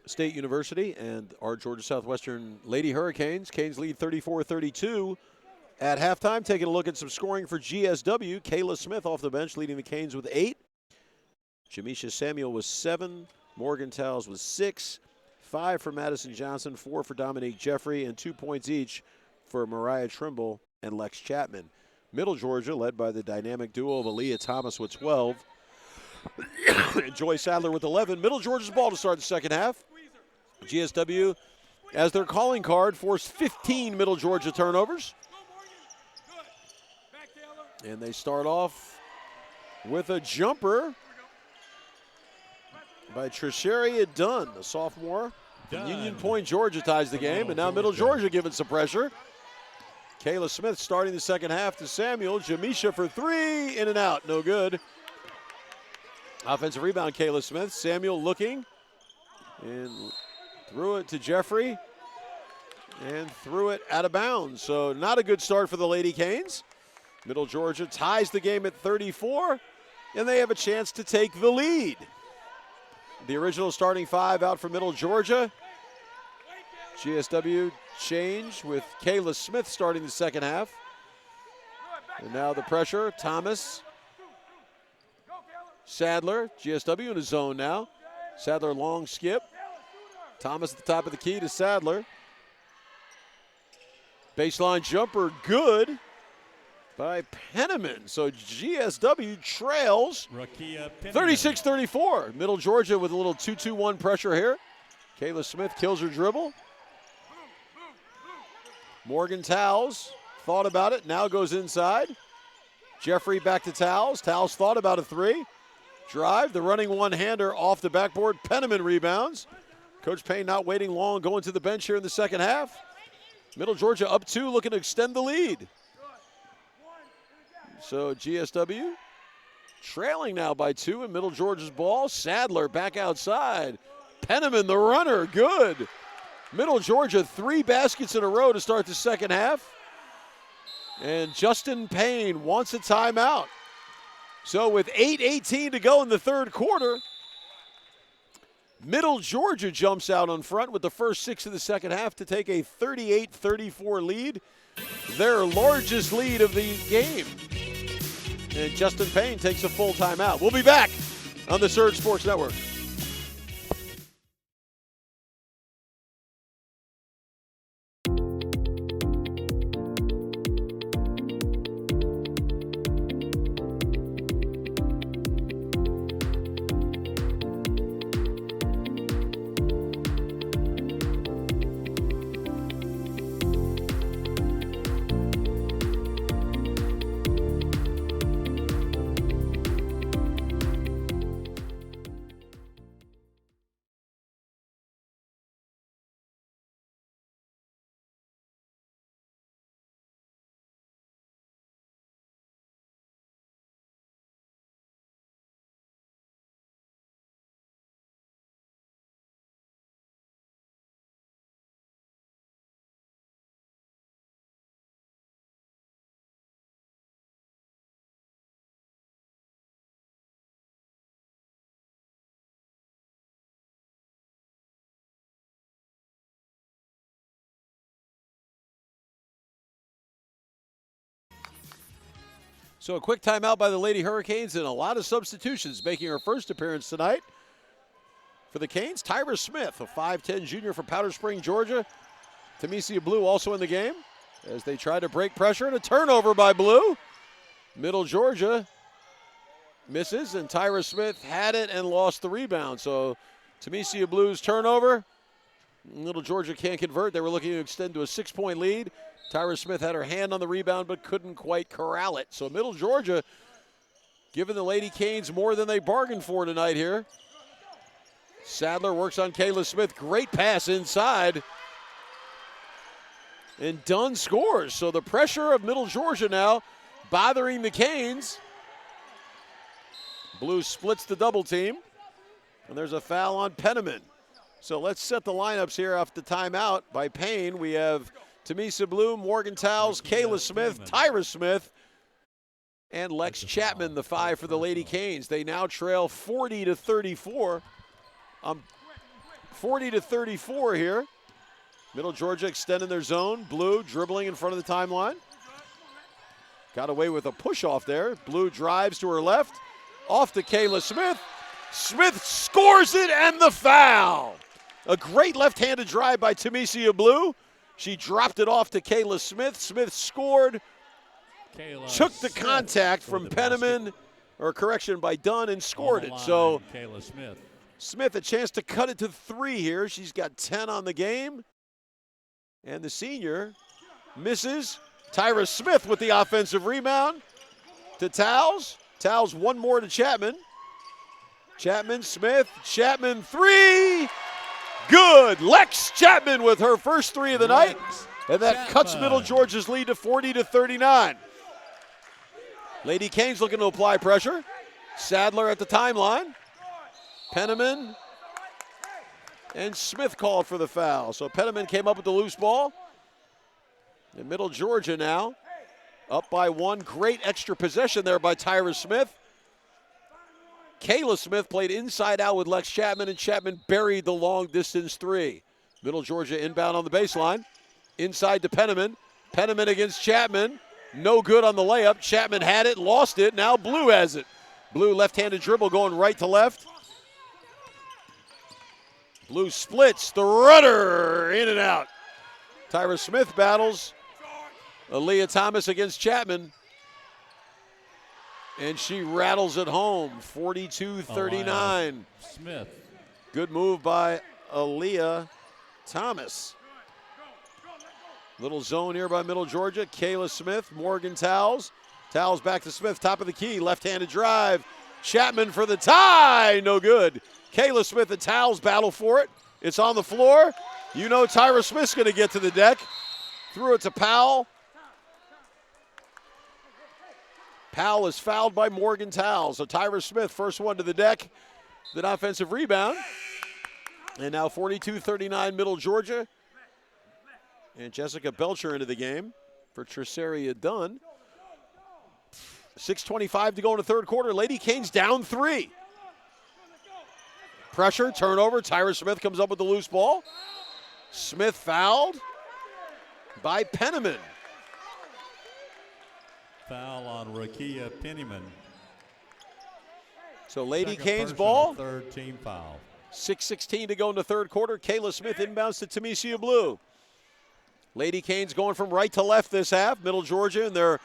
State University and our Georgia Southwestern Lady Hurricanes. Canes lead 34-32 at halftime. Taking a look at some scoring for GSW. Kayla Smith off the bench leading the Canes with 8. Jamisha Samuel was 7. Morgan Towles was 6. 5 for Madison Johnson, 4 for Dominique Jeffrey, and 2 points each for Mariah Trimble and Lex Chapman. Middle Georgia, led by the dynamic duo of Aaliyah Thomas with 12. Joy Sadler with 11. Middle Georgia's ball to start the second half. GSW, as their calling card, forced 15 Middle Georgia turnovers. And they start off with a jumper by Trisharia Dunn, a sophomore. From Union Point, Georgia ties the game, and now Middle Georgia giving some pressure. Kayla Smith starting the second half to Samuel. Jamisha for 3, in and out, no good. Offensive rebound, Kayla Smith. Samuel looking, and threw it to Jeffrey, and threw it out of bounds. So not a good start for the Lady Canes. Middle Georgia ties the game at 34, and they have a chance to take the lead. The original starting 5 out for Middle Georgia. GSW changed with Kayla Smith starting the second half. And now the pressure, Thomas. Sadler, GSW in his zone now. Sadler long skip. Thomas at the top of the key to Sadler. Baseline jumper, good by Penniman. So GSW trails 36-34. Middle Georgia with a little 2-2-1 pressure here. Kayla Smith kills her dribble. Morgan Towles thought about it, now goes inside. Jeffrey back to Towles. Towles thought about a 3. Drive, the running one-hander off the backboard. Penniman rebounds. Coach Payne not waiting long, going to the bench here in the second half. Middle Georgia up 2, looking to extend the lead. So GSW trailing now by 2 in Middle Georgia's ball. Sadler back outside. Penniman the runner, good. Middle Georgia 3 baskets in a row to start the second half. And Justin Payne wants a timeout. So with 8:18 to go in the third quarter, Middle Georgia jumps out on front with the first 6 of the second half to take a 38-34 lead, their largest lead of the game. And Justin Payne takes a full timeout. We'll be back on the Surge Sports Network. So a quick timeout by the Lady Hurricanes and a lot of substitutions making her first appearance tonight. For the Canes, Tyra Smith, a 5'10 junior from Powder Spring, Georgia. Tamesia Blue also in the game as they try to break pressure, and a turnover by Blue. Middle Georgia misses, and Tyra Smith had it and lost the rebound. So Tamesia Blue's turnover. Middle Georgia can't convert. They were looking to extend to a 6-point lead. Tyra Smith had her hand on the rebound but couldn't quite corral it. So Middle Georgia giving the Lady Canes more than they bargained for tonight here. Sadler works on Kayla Smith. Great pass inside. And Dunn scores. So the pressure of Middle Georgia now bothering the Canes. Blue splits the double team. And there's a foul on Penniman. So let's set the lineups here off the timeout by Payne. We have Tamesia Blue, Morgan Towles, Kayla Smith, Tyra Smith, And Lex Chapman, the 5 for the Lady Canes. They now trail 40-34. 40-34 here. Middle Georgia extending their zone. Blue dribbling in front of the timeline. Got away with a push off there. Blue drives to her left. Off to Kayla Smith. Smith scores it and the foul. A great left-handed drive by Tamesia Blue. She dropped it off to Kayla Smith. Smith scored. Took the contact from Penniman, or correction, by Dunn, and scored it. So Kayla Smith. Smith a chance to cut it to 3 here. She's got 10 on the game. And the senior misses. Tyra Smith with the offensive rebound to Towles. Towles one more to Chapman. Chapman, Smith, Chapman 3. Good. Lex Chapman with her first 3 of the night. And that cuts Middle Georgia's lead to 40-39. Lady Canes looking to apply pressure. Sadler at the timeline. Penniman and Smith called for the foul. So Penniman came up with the loose ball. And Middle Georgia now up by 1. Great extra possession there by Tyra Smith. Kayla Smith played inside out with Lex Chapman, and Chapman buried the long distance 3. Middle Georgia inbound on the baseline. Inside to Penniman. Penniman against Chapman. No good on the layup. Chapman had it, lost it. Now Blue has it. Blue left-handed dribble going right to left. Blue splits. The rudder in and out. Tyra Smith battles Aaliyah Thomas against Chapman. And she rattles it home. 42-39. Smith. Good move by Aaliyah Thomas. Little zone here by Middle Georgia. Kayla Smith, Morgan Towles. Towles back to Smith, top of the key, left-handed drive. Chapman for the tie, no good. Kayla Smith and Towles battle for it. It's on the floor. You know Tyra Smith's going to get to the deck. Threw it to Powell. Powell is fouled by Morgan Towles. So Tyra Smith, first one to the deck. An offensive rebound. And now 42-39 Middle Georgia. And Jessica Belcher into the game for Tresaria Dunn. 6:25 to go in the third quarter. Lady Canes down 3. Pressure, turnover. Tyra Smith comes up with the loose ball. Smith fouled by Penniman. Foul on Rakia Penniman. So Lady Second Canes personal, ball. Third team foul. 6:16 to go in the third quarter. Kayla Smith inbounds to Tamesia Blue. Lady Canes going from right to left this half. Middle Georgia in their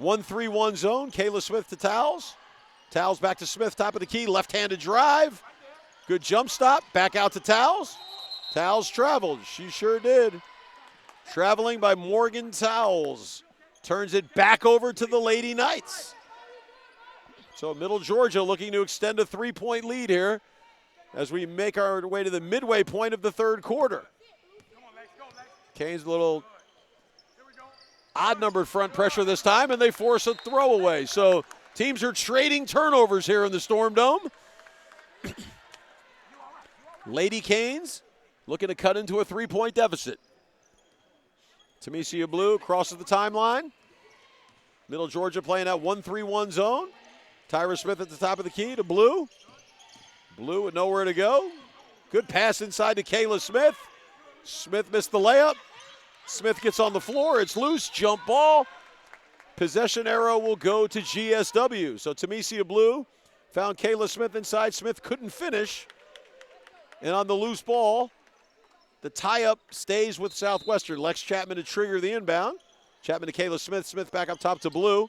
1-3-1 zone. Kayla Smith to Towles. Towles back to Smith, top of the key. Left-handed drive. Good jump stop. Back out to Towles. Towles traveled. She sure did. Traveling by Morgan Towles. Turns it back over to the Lady Knights. So Middle Georgia looking to extend a 3-point lead here as we make our way to the midway point of the third quarter. Canes a little odd-numbered front pressure this time, and they force a throwaway. So teams are trading turnovers here in the Storm Dome. Lady Canes looking to cut into a 3-point deficit. Tamesia Blue crosses the timeline. Middle Georgia playing that 1-3-1 zone. Tyra Smith at the top of the key to Blue. Blue with nowhere to go. Good pass inside to Kayla Smith. Smith missed the layup. Smith gets on the floor. It's loose. Jump ball. Possession arrow will go to GSW. So Tamesia Blue found Kayla Smith inside. Smith couldn't finish. And on the loose ball, the tie-up stays with Southwestern. Lex Chapman to trigger the inbound. Chapman to Kayla Smith. Smith back up top to Blue.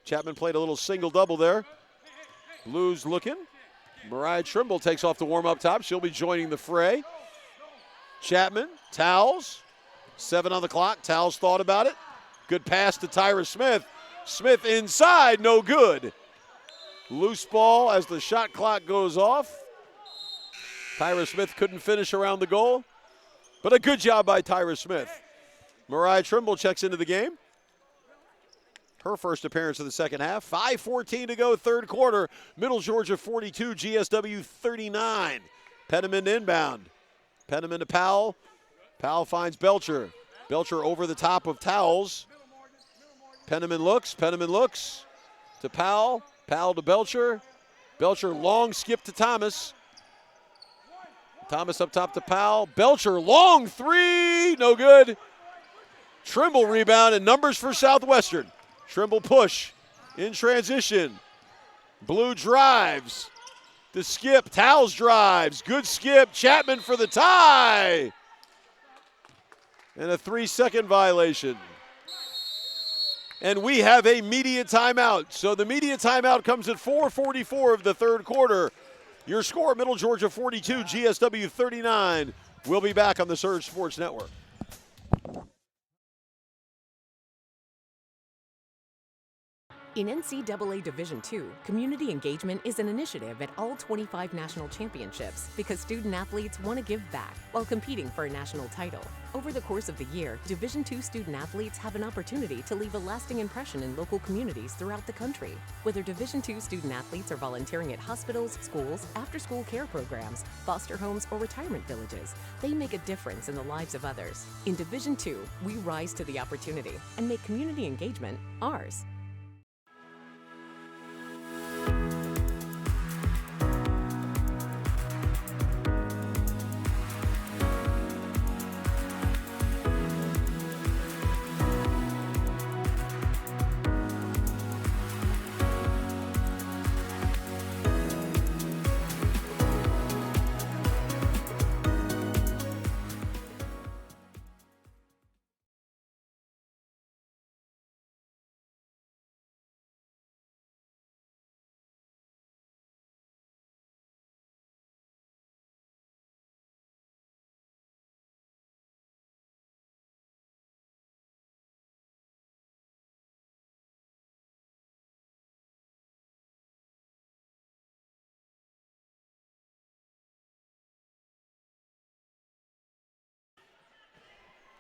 Chapman played a little single-double there. Blue's looking. Mariah Trimble takes off the warm-up top. She'll be joining the fray. Chapman, Towles. 7 on the clock. Towles thought about it. Good pass to Tyra Smith. Smith inside, no good. Loose ball as the shot clock goes off. Tyra Smith couldn't finish around the goal, but a good job by Tyra Smith. Mariah Trimble checks into the game. Her first appearance of the second half. 5:14 to go, third quarter. Middle Georgia 42, GSW 39. Penniman inbound. Penniman to Powell. Powell finds Belcher. Belcher over the top of Towles. Penniman looks. to Powell. Powell to Belcher. Belcher long skip to Thomas. Thomas up top to Powell. Belcher long three, no good. Trimble rebound and numbers for Southwestern. Trimble push in transition. Blue drives. The skip, Towles drives. Good skip. Chapman for the tie. And a 3-second violation. And we have a media timeout. So the media timeout comes at 4:44 of the third quarter. Your score, Middle Georgia 42, GSW 39. We'll be back on the Surge Sports Network. In NCAA Division II, community engagement is an initiative at all 25 national championships because student athletes want to give back while competing for a national title. Over the course of the year, Division II student athletes have an opportunity to leave a lasting impression in local communities throughout the country. Whether Division II student athletes are volunteering at hospitals, schools, after-school care programs, foster homes, or retirement villages, they make a difference in the lives of others. In Division II, we rise to the opportunity and make community engagement ours.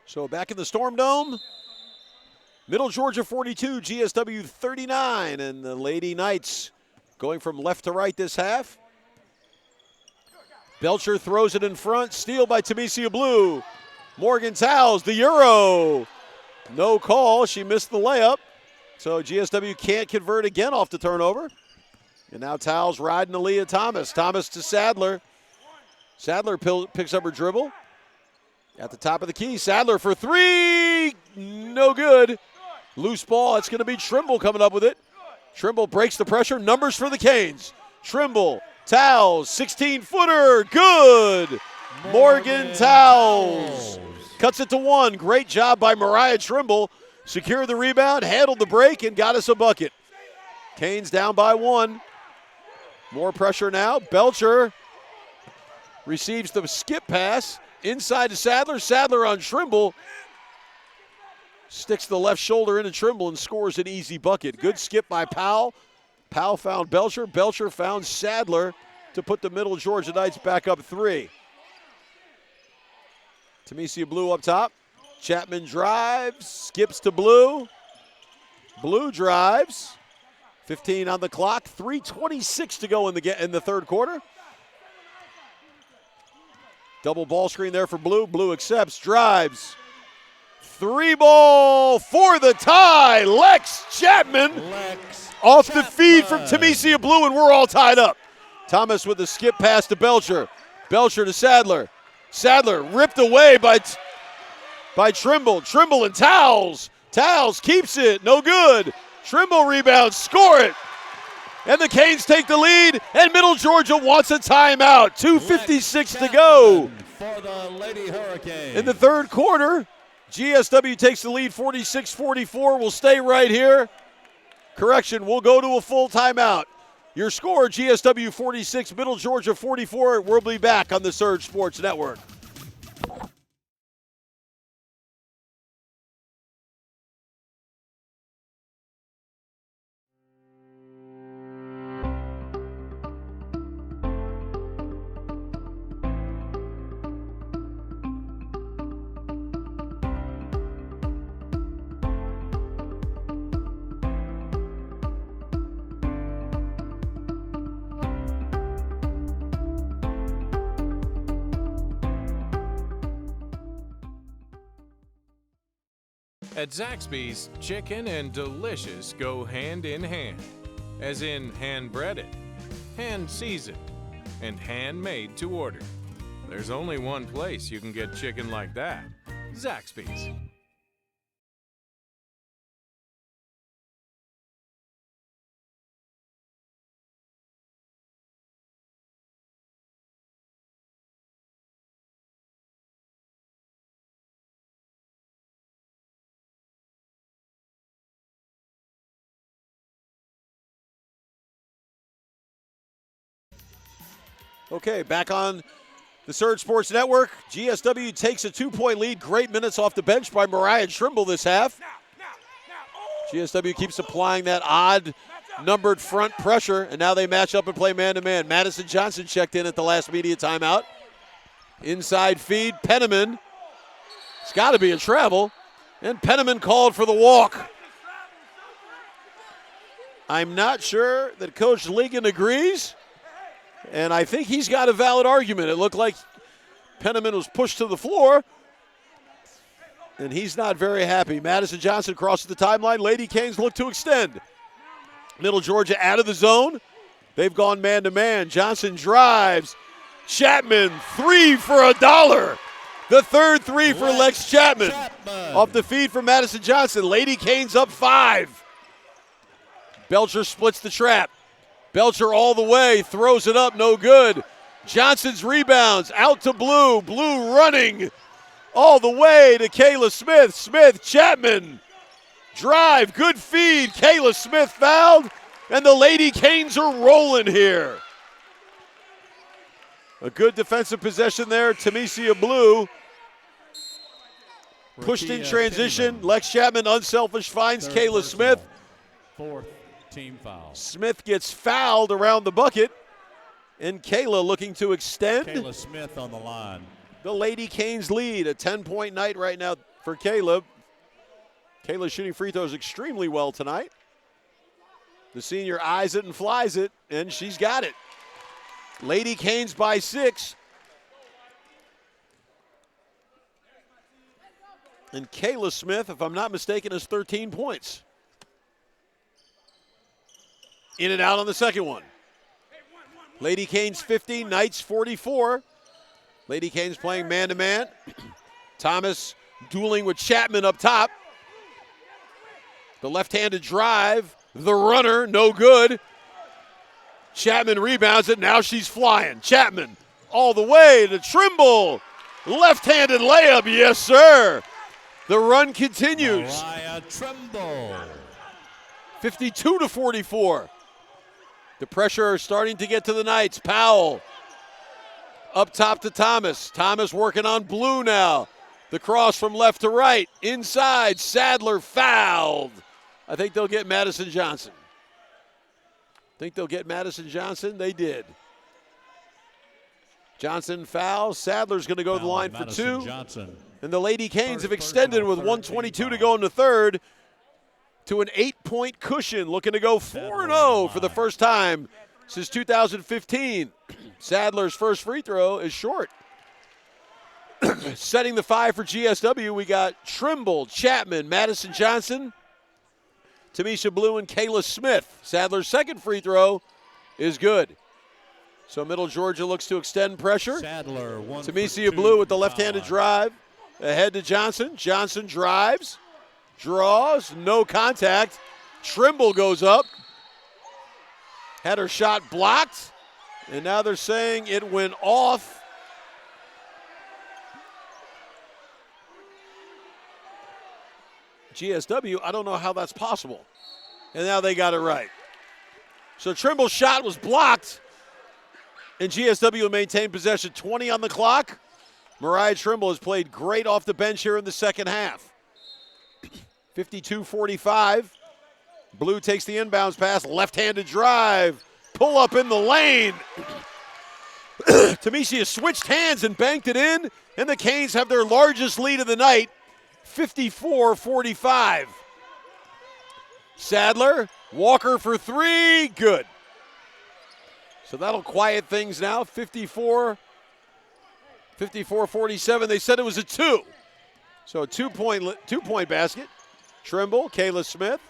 So back in the Storm Dome, Middle Georgia 42, GSW 39, and the Lady Knights going from left to right this half. Belcher throws it in front, steal by Tamesia Blue. Morgan Towles, the Euro. No call, she missed the layup. So GSW can't convert again off the turnover. And now Towles riding Aaliyah Thomas. Thomas to Sadler. Sadler picks up her dribble. At the top of the key, Sadler for three, no good. Loose ball, it's gonna be Trimble coming up with it. Trimble breaks the pressure, numbers for the Canes. Trimble, Towles, 16-footer, good. Morgan Towles cuts it to one. Great job by Mariah Trimble. Secured the rebound, handled the break, and got us a bucket. Canes down by one. More pressure now. Belcher receives the skip pass. Inside to Sadler. Sadler on Trimble. Sticks the left shoulder into Trimble and scores an easy bucket. Good skip by Powell. Powell found Belcher. Belcher found Sadler to put the Middle Georgia Knights back up three. Tamesia Blue up top. Chapman drives. Skips to Blue. Blue drives. 15 on the clock. 3:26 to go in the third quarter. Double ball screen there for Blue. Blue accepts, drives. Three ball for the tie. Lex Chapman off the feed from Tamesia Blue, and we're all tied up. Thomas with a skip pass to Belcher. Belcher to Sadler. Sadler ripped away by Trimble. Trimble and Towles. Towles keeps it, no good. Trimble rebounds, score it. And the Canes take the lead, and Middle Georgia wants a timeout. 2:56 to go. For the Lady Hurricanes. In the third quarter, GSW takes the lead 46-44. We'll stay right here. Correction, we'll go to a full timeout. Your score, GSW 46, Middle Georgia 44. We'll be back on the Surge Sports Network. At Zaxby's, chicken and delicious go hand in hand. as in hand-breaded, hand-seasoned, and handmade to order. There's only one place you can get chicken like that: Zaxby's. Okay, back on the Surge Sports Network. GSW takes a 2-point lead. Great minutes off the bench by Mariah Trimble this half. GSW keeps applying that odd numbered front pressure, and now they match up and play man-to-man. Madison Johnson checked in at the last media timeout. Inside feed, Penniman. It's got to be a travel, and Penniman called for the walk. I'm not sure that Coach Ligon agrees, and I think he's got a valid argument. It looked like Penniman was pushed to the floor, and he's not very happy. Madison Johnson crosses the timeline. Lady Canes look to extend. Middle Georgia out of the zone. They've gone man-to-man. Johnson drives. Chapman, 3 for $1. The third 3 for Lex Chapman. Off the feed from Madison Johnson. Lady Canes up 5. Belcher splits the trap. Belcher all the way, throws it up, no good. Johnson's rebounds, out to Blue. Blue running all the way to Kayla Smith. Smith, Chapman, drive, good feed. Kayla Smith fouled, and the Lady Canes are rolling here. A good defensive possession there. Tamesia Blue pushed in transition. Lex Chapman, unselfish, finds Kayla Smith. Fourth team foul. Smith gets fouled around the bucket, and Kayla looking to extend. Kayla Smith on the line. The Lady Canes lead. A 10-point night right now for Kayla. Kayla shooting free throws extremely well tonight. The senior eyes it and flies it, and she's got it. Lady Canes by 6. And Kayla Smith, if I'm not mistaken, has 13 points. In and out on the second one. Lady Canes 50, Knights 44. Lady Canes playing man-to-man. Thomas dueling with Chapman up top. The left-handed drive. The runner, no good. Chapman rebounds it. Now she's flying. Chapman all the way to Trimble. Left-handed layup, yes, sir. The run continues. Mariah Trimble. 52-44. The pressure starting to get to the Knights. Powell up top to Thomas. Thomas working on Blue now. The cross from left to right. Inside, Sadler fouled. I think they'll get Madison Johnson. They did. Johnson fouls. Sadler's going to go to the line for 2. Johnson. And the Lady Canes have extended with 1:22 to go in the third to an 8-point cushion, looking to go 4-0 for the first time since 2015. Sadler's first free throw is short. Setting the 5 for GSW, we got Trimble, Chapman, Madison Johnson, Tamesia Blue, and Kayla Smith. Sadler's second free throw is good. So Middle Georgia looks to extend pressure. Sadler, Tamesia Blue with the left-handed drive. Ahead to Johnson. Johnson drives. Draws, no contact. Trimble goes up. Had her shot blocked. And now they're saying it went off. GSW, I don't know how that's possible. And now they got it right. So Trimble's shot was blocked. And GSW maintained possession. 20 on the clock. Mariah Trimble has played great off the bench here in the second half. 52-45. Blue takes the inbounds pass, left-handed drive, pull up in the lane. Tamesia switched hands and banked it in, and the Canes have their largest lead of the night, 54-45. Sadler, Walker for 3, good. So that'll quiet things now, 54-47. They said it was a 2. So a two-point basket. Trimble, Kayla Smith.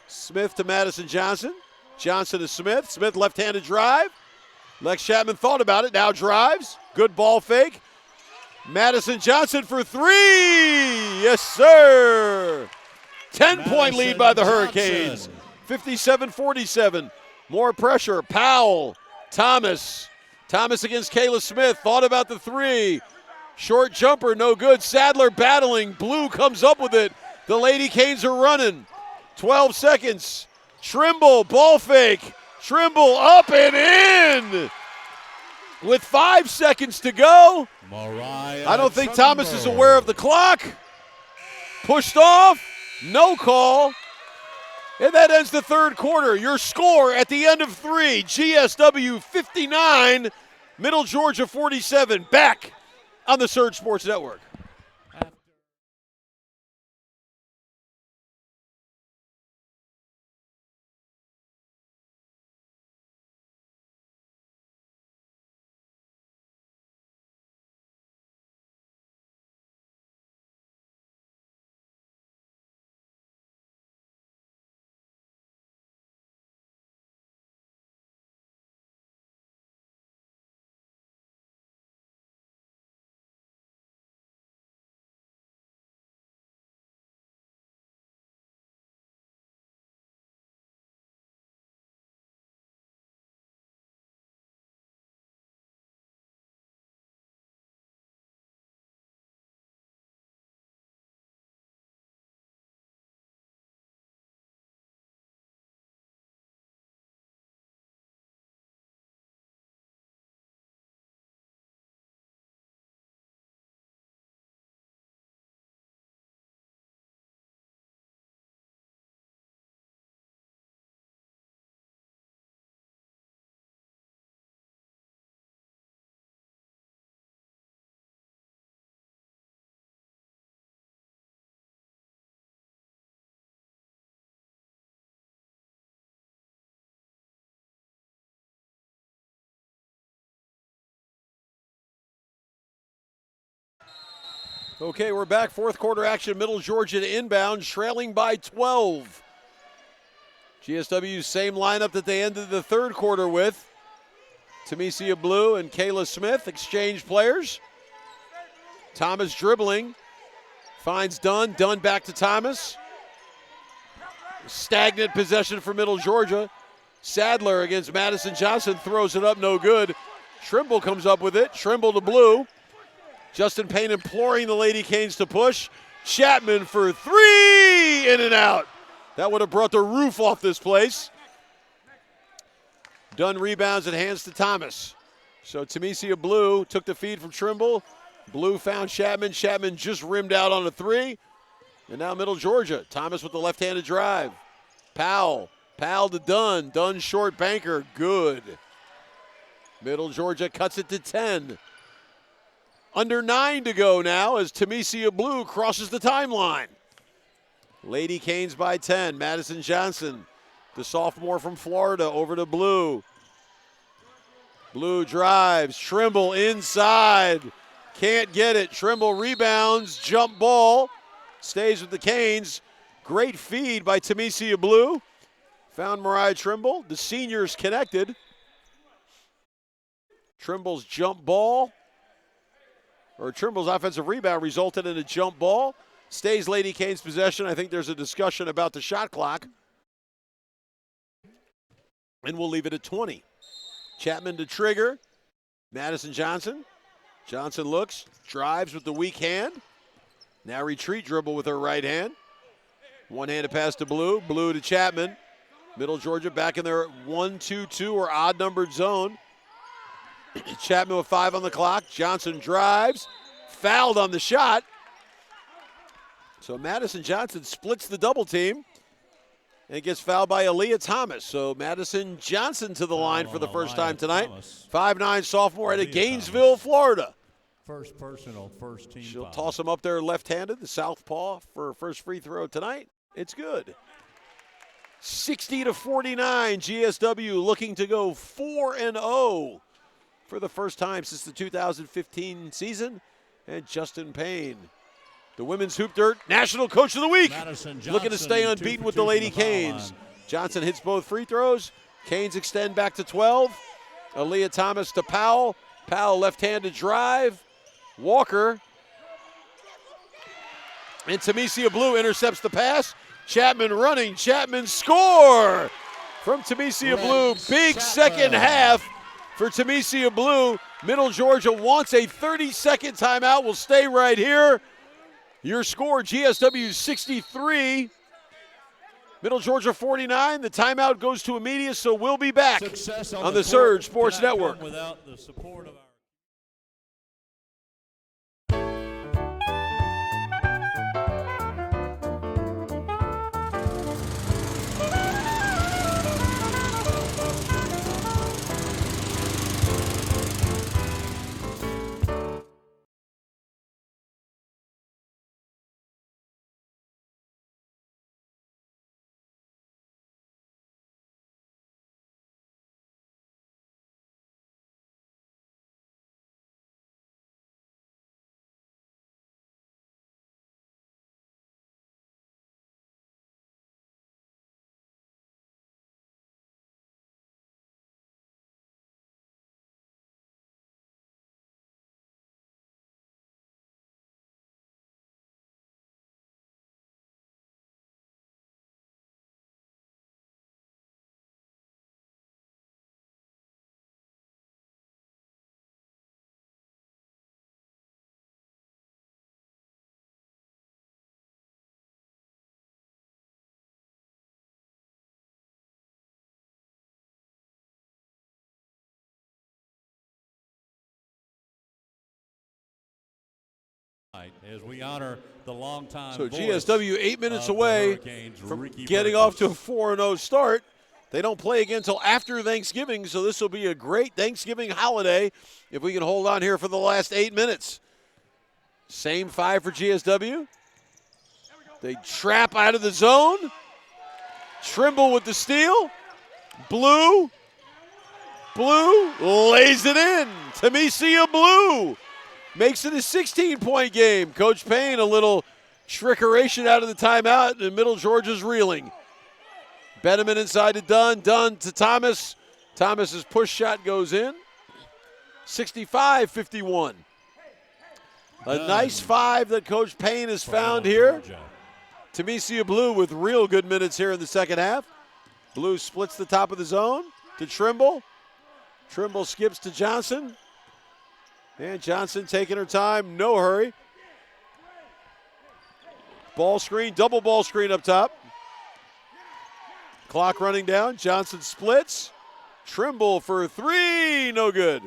Smith to Madison Johnson. Johnson to Smith. Smith left-handed drive. Lex Chapman thought about it, now drives. Good ball fake. Madison Johnson for three. Yes, sir. 10-point lead by the Hurricanes. 57-47. More pressure. Powell. Thomas. Thomas against Kayla Smith. Thought about the three. Short jumper, no good. Sadler battling. Blue comes up with it. The Lady Canes are running. 12 seconds. Trimble, ball fake. Trimble up and in. With 5 seconds to go. I don't think Thomas is aware of the clock. Pushed off. No call. And that ends the third quarter. Your score at the end of three, GSW 59, Middle Georgia 47. Back on the Surge Sports Network. Okay, we're back. Fourth quarter action. Middle Georgia to inbound, trailing by 12. GSW's same lineup that they ended the third quarter with. Tamesia Blue and Kayla Smith exchange players. Thomas dribbling. Finds Dunn. Dunn back to Thomas. Stagnant possession for Middle Georgia. Sadler against Madison Johnson throws it up, no good. Trimble comes up with it. Trimble to Blue. Justin Payne imploring the Lady Canes to push. Chapman for three, in and out. That would have brought the roof off this place. Dunn rebounds and hands to Thomas. So Tamesia Blue took the feed from Trimble. Blue found Chapman. Chapman just rimmed out on a three. And now Middle Georgia. Thomas with the left-handed drive. Powell. Powell to Dunn. Dunn short banker. Good. Middle Georgia cuts it to 10. Under 9 to go now as Tamesia Blue crosses the timeline. Lady Canes by 10. Madison Johnson, the sophomore from Florida, over to Blue. Blue drives. Trimble inside. Can't get it. Trimble rebounds. Jump ball. Stays with the Canes. Great feed by Tamesia Blue. Found Mariah Trimble. The seniors connected. Trimble's jump ball. Trimble's offensive rebound resulted in a jump ball. Stays Lady Canes' possession. I think there's a discussion about the shot clock. And we'll leave it at 20. Chapman to trigger. Madison Johnson. Johnson looks, drives with the weak hand. Now retreat dribble with her right hand. One-handed pass to Blue. Blue to Chapman. Middle Georgia back in their 1-2-2 or odd-numbered zone. Chapman with 5 on the clock. Johnson drives. Fouled on the shot. So Madison Johnson splits the double team and gets fouled by Aaliyah Thomas. So Madison Johnson to the line for the first time tonight. 5'9" sophomore out of Gainesville, Florida. First personal, first team. She'll toss him up there left-handed, the southpaw for her first free throw tonight. It's good. 60-49, GSW looking to go 4-0 for the first time since the 2015 season. And Justin Payne, the Women's Hoop Dirt National Coach of the Week, looking to stay unbeaten with the Lady Canes. Johnson hits both free throws. Canes extend back to 12. Aaliyah Thomas to Powell. Powell left-handed drive. Walker. And Tamesia Blue intercepts the pass. Chapman running. Chapman score from Tamesia Blue. Big second half for Tamesia Blue. Middle Georgia wants a 30-second timeout. We'll stay right here. Your score, GSW 63. Middle Georgia 49. The timeout goes to Americus, so we'll be back on the Surge Sports Network. Without the support of our as we honor the longtime So voice GSW 8 minutes of the away Hurricanes, from Ricky getting Burkus. off to a 4-0 start. They don't play again until after Thanksgiving, so this will be a great Thanksgiving holiday if we can hold on here for the last 8 minutes. Same 5 for GSW. They trap out of the zone. Trimble with the steal. Blue lays it in. Tamesia Blue makes it a 16-point game. Coach Payne, a little trickeration out of the timeout, and Middle Georgia's reeling. Benjamin inside to Dunn. Dunn to Thomas. Thomas's push shot goes in. 65-51. A nice 5 that Coach Payne has found here. Tamesia Blue with real good minutes here in the second half. Blue splits the top of the zone to Trimble. Trimble skips to Johnson. And Johnson taking her time, no hurry. Ball screen, double ball screen up top. Clock running down, Johnson splits. Trimble for 3, no good.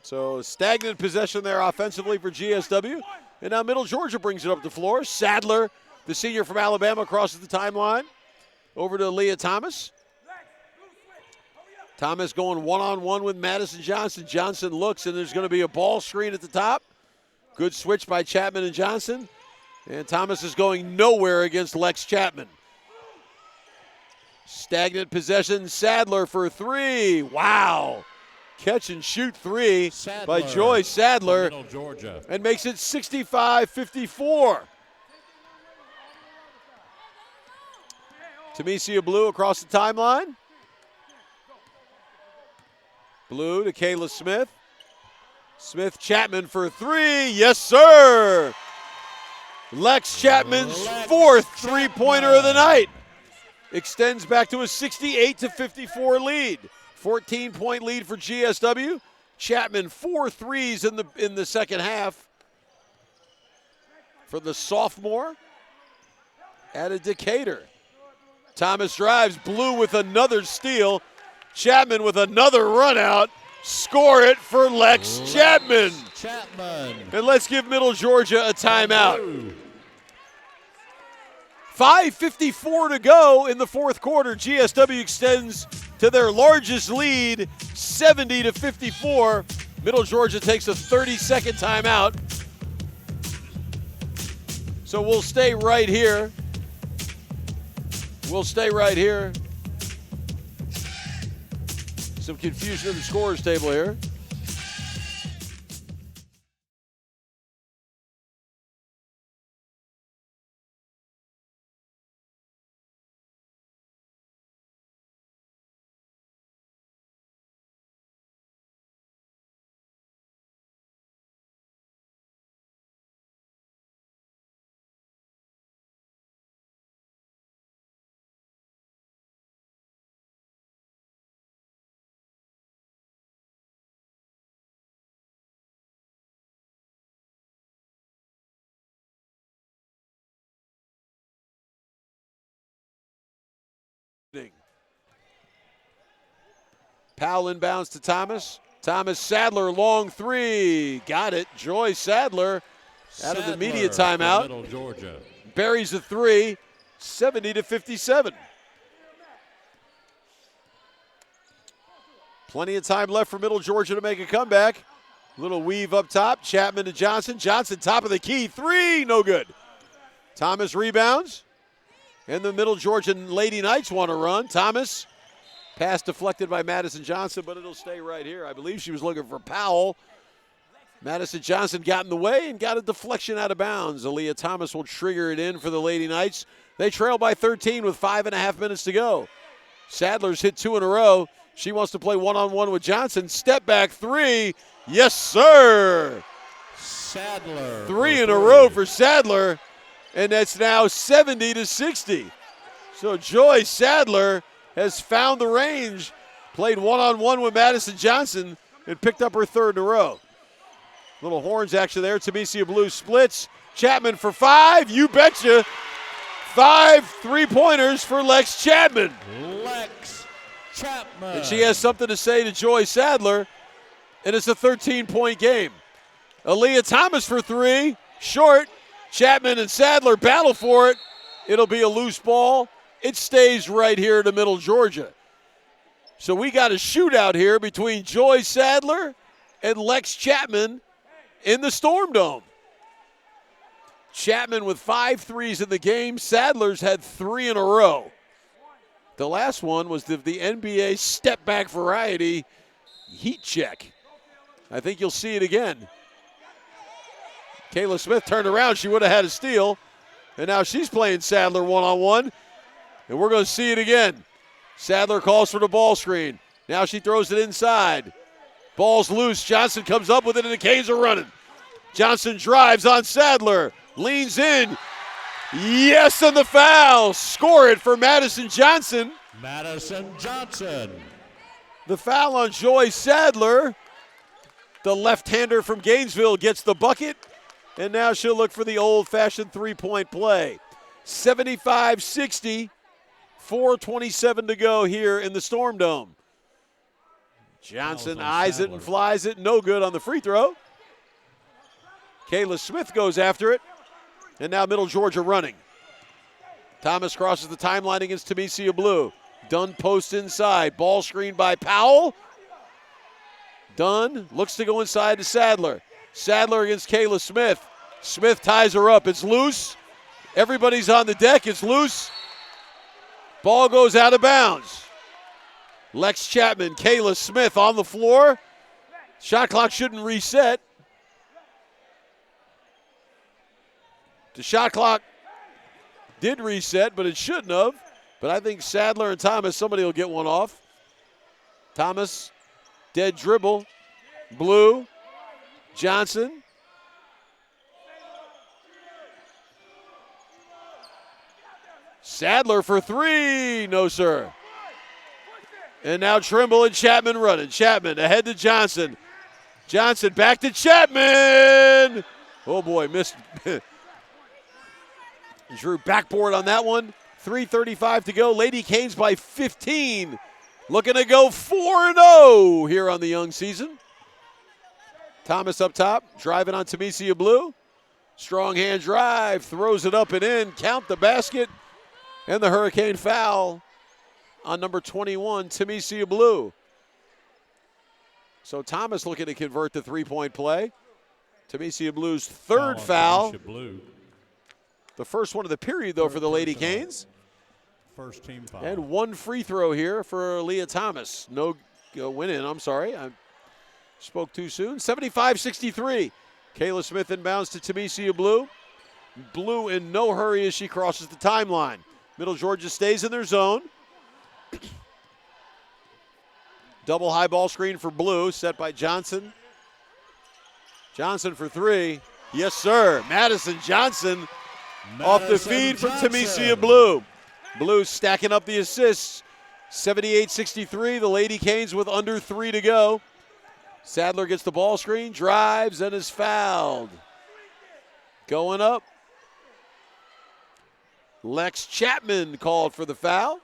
So stagnant possession there offensively for GSW. And now Middle Georgia brings it up the floor. Sadler, the senior from Alabama, crosses the timeline. Over to Leah Thomas. Thomas going one-on-one with Madison Johnson. Johnson looks, and there's going to be a ball screen at the top. Good switch by Chapman and Johnson. And Thomas is going nowhere against Lex Chapman. Stagnant possession. Sadler for 3. Wow. Catch and shoot 3 by Joy Sadler. Middle Georgia. And makes it 65-54. Tamesia Blue across the timeline. Blue to Kayla Smith. Smith Chapman for 3. Yes, sir. Lex Chapman's 4th three-pointer of the night. Extends back to a 68-54 lead. 14-point lead for GSW. Chapman 4 threes in the second half for the sophomore out of Decatur. Thomas drives. Blue with another steal. Chapman with another run out. Score it for Lex Chapman. And let's give Middle Georgia a timeout. 5:54 to go in the fourth quarter. GSW extends to their largest lead, 70-54. Middle Georgia takes a 30-second timeout. So we'll stay right here. We'll stay right here. Some confusion in the scorer's table here. Powell inbounds to Thomas. Thomas, Sadler, long three. Got it. Joy Sadler out of the media timeout. Middle Georgia. Buries the three, 70-57. Plenty of time left for Middle Georgia to make a comeback. Little weave up top. Chapman to Johnson. Johnson, top of the key. Three, no good. Thomas rebounds. And the Middle Georgia Lady Knights want to run. Thomas, pass deflected by Madison Johnson, but it'll stay right here. I believe she was looking for Powell. Madison Johnson got in the way and got a deflection out of bounds. Aaliyah Thomas will trigger it in for the Lady Knights. They trail by 13 with 5.5 minutes to go. Sadler's hit 2 in a row. She wants to play one-on-one with Johnson. Step back three. Yes, sir. Sadler. 3 in a row for Sadler. And that's now 70-60. So Joy Sadler has found the range, played one-on-one with Madison Johnson, and picked up her 3rd in a row. Little horns action there. Tamicia Blue splits. Chapman for 5. You betcha. 5 3-pointers for Lex Chapman. Lex Chapman. And she has something to say to Joy Sadler, and it's a 13-point game. Aaliyah Thomas for 3. Short. Chapman and Sadler battle for it. It'll be a loose ball. It stays right here to Middle Georgia. So we got a shootout here between Joy Sadler and Lex Chapman in the Storm Dome. Chapman with 5 threes in the game. Sadler's had 3 in a row. The last one was the NBA step-back variety heat check. I think you'll see it again. Kayla Smith turned around. She would have had a steal. And now she's playing Sadler one-on-one. And we're going to see it again. Sadler calls for the ball screen. Now she throws it inside. Ball's loose. Johnson comes up with it, and the Canes are running. Johnson drives on Sadler. Leans in. Yes, and the foul. Score it for Madison Johnson. Madison Johnson. The foul on Joy Sadler. The left-hander from Gainesville gets the bucket. And now she'll look for the old-fashioned three-point play. 75-60. 4:27 to go here in the Storm Dome. Johnson eyes it and flies it. No good on the free throw. Kayla Smith goes after it. And now Middle Georgia running. Thomas crosses the timeline against Tamicia Blue. Dunn posts inside. Ball screen by Powell. Dunn looks to go inside to Sadler. Sadler against Kayla Smith. Smith ties her up. It's loose. Everybody's on the deck. It's loose. Ball goes out of bounds. Lex Chapman, Kayla Smith on the floor. Shot clock shouldn't reset. The shot clock did reset, but it shouldn't have. But I think Sadler and Thomas, somebody will get one off. Thomas, dead dribble. Blue, Johnson. Sadler for 3. No, sir. And now Trimble and Chapman running. Chapman ahead to Johnson. Johnson back to Chapman. Oh, boy, missed. Drew backboard on that one. 3:35 to go. Lady Canes by 15. Looking to go 4-0 here on the young season. Thomas up top, driving on Tamicia Blue. Strong hand drive, throws it up and in. Count the basket. And the Hurricane foul on number 21, Tamicia Blue. So Thomas looking to convert the three-point play. Tamicia Blue's 3rd foul. Blue. The first one of the period, though, for the Lady Canes. First team foul. And 1 free throw here for Leah Thomas. No win in, I'm sorry. I spoke too soon. 75-63. Kayla Smith inbounds to Tamicia Blue. Blue in no hurry as she crosses the timeline. Middle Georgia stays in their zone. Double high ball screen for Blue, set by Johnson. Johnson for 3. Yes, sir. Madison Johnson off the feed from Tamicia Blue. Blue stacking up the assists. 78-63. The Lady Canes with under 3 to go. Sadler gets the ball screen, drives, and is fouled. Going up. Lex Chapman called for the foul.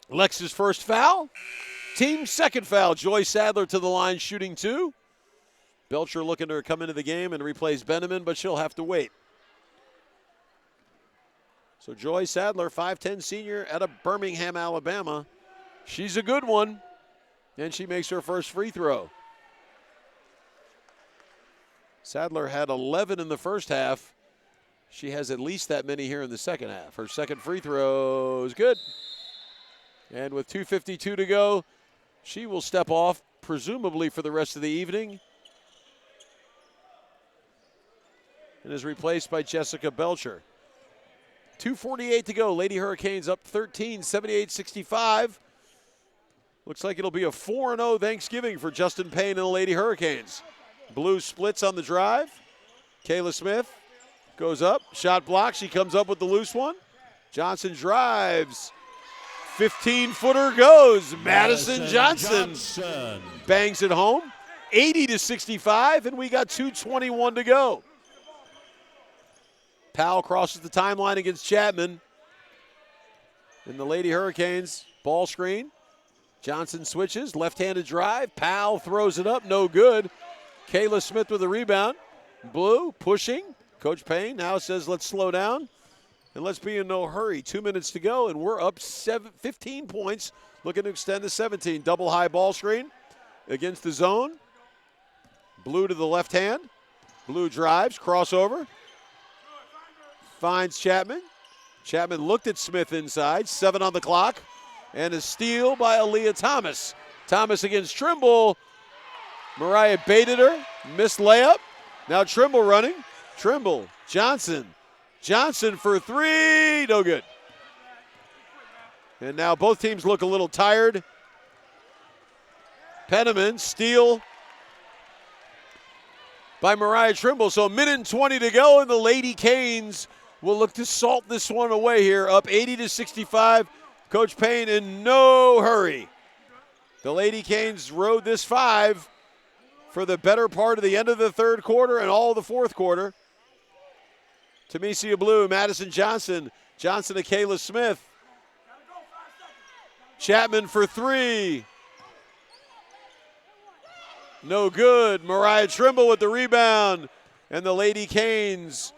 Lex's first foul. Team second foul. Joy Sadler to the line shooting 2. Belcher looking to come into the game and replace Benjamin, but she'll have to wait. So Joy Sadler, 5'10 senior out of Birmingham, Alabama. She's a good one, and she makes her first free throw. Sadler had 11 in the first half. She has at least that many here in the second half. Her second free throw is good. And with 2:52 to go, she will step off, presumably for the rest of the evening, and is replaced by Jessica Belcher. 2:48 to go. Lady Hurricanes up 13, 78-65. Looks like it'll be a 4-0 Thanksgiving for Justin Payne and the Lady Hurricanes. Blue splits on the drive. Kayla Smith goes up. Shot block. She comes up with the loose one. Johnson drives. 15-footer goes. Madison Johnson bangs it home. 80-65, and we got 2:21 to go. Powell crosses the timeline against Chapman. And the Lady Hurricanes, ball screen. Johnson switches, left-handed drive. Powell throws it up, no good. Kayla Smith with a rebound. Blue pushing. Coach Payne now says let's slow down and let's be in no hurry. 2 minutes to go, and we're up 15 points, looking to extend to 17. Double high ball screen against the zone. Blue to the left hand. Blue drives, crossover. Finds Chapman. Chapman looked at Smith inside. 7 on the clock. And a steal by Aaliyah Thomas. Thomas against Trimble. Mariah baited her. Missed layup. Now Trimble running. Trimble. Johnson. Johnson for 3. No good. And now both teams look a little tired. Penniman, steal by Mariah Trimble. So a minute and 20 to go, and the Lady Canes will look to salt this one away here, up 80-65. Coach Payne in no hurry. The Lady Canes rode this 5 for the better part of the end of the third quarter and all of the fourth quarter. Temesia Blue, Madison Johnson. Johnson to Kayla Smith. Chapman for 3. No good. Mariah Trimble with the rebound. And the Lady Canes.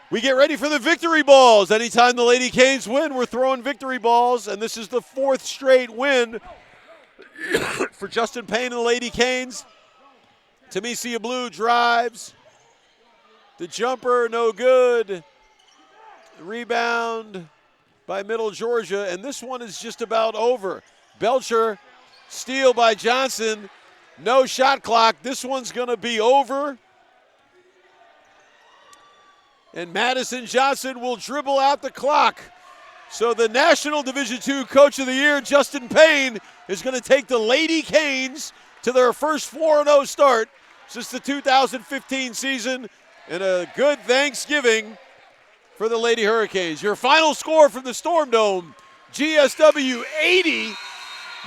We get ready for the victory balls. Anytime the Lady Canes win, we're throwing victory balls, and this is the 4th straight win for Justin Payne and the Lady Canes. Temesia Blue drives. The jumper, no good. Rebound by Middle Georgia, and this one is just about over. Belcher, steal by Johnson. No shot clock. This one's going to be over. And Madison Johnson will dribble out the clock. So the National Division II Coach of the Year, Justin Payne, is going to take the Lady Canes to their first 4-0 start since the 2015 season, and a good Thanksgiving for the Lady Hurricanes. Your final score from the Storm Dome, GSW 80,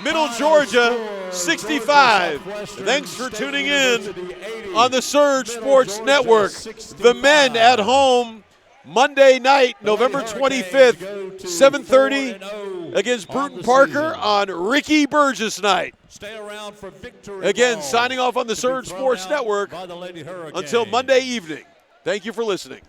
Middle Georgia 65. Thanks for tuning in on the Surge Sports Network. The men at home Monday night, November 25th, 7:30 against Bruton Parker on Ricky Burgess night. Again, signing off on the Surge Sports Network until Monday evening. Thank you for listening.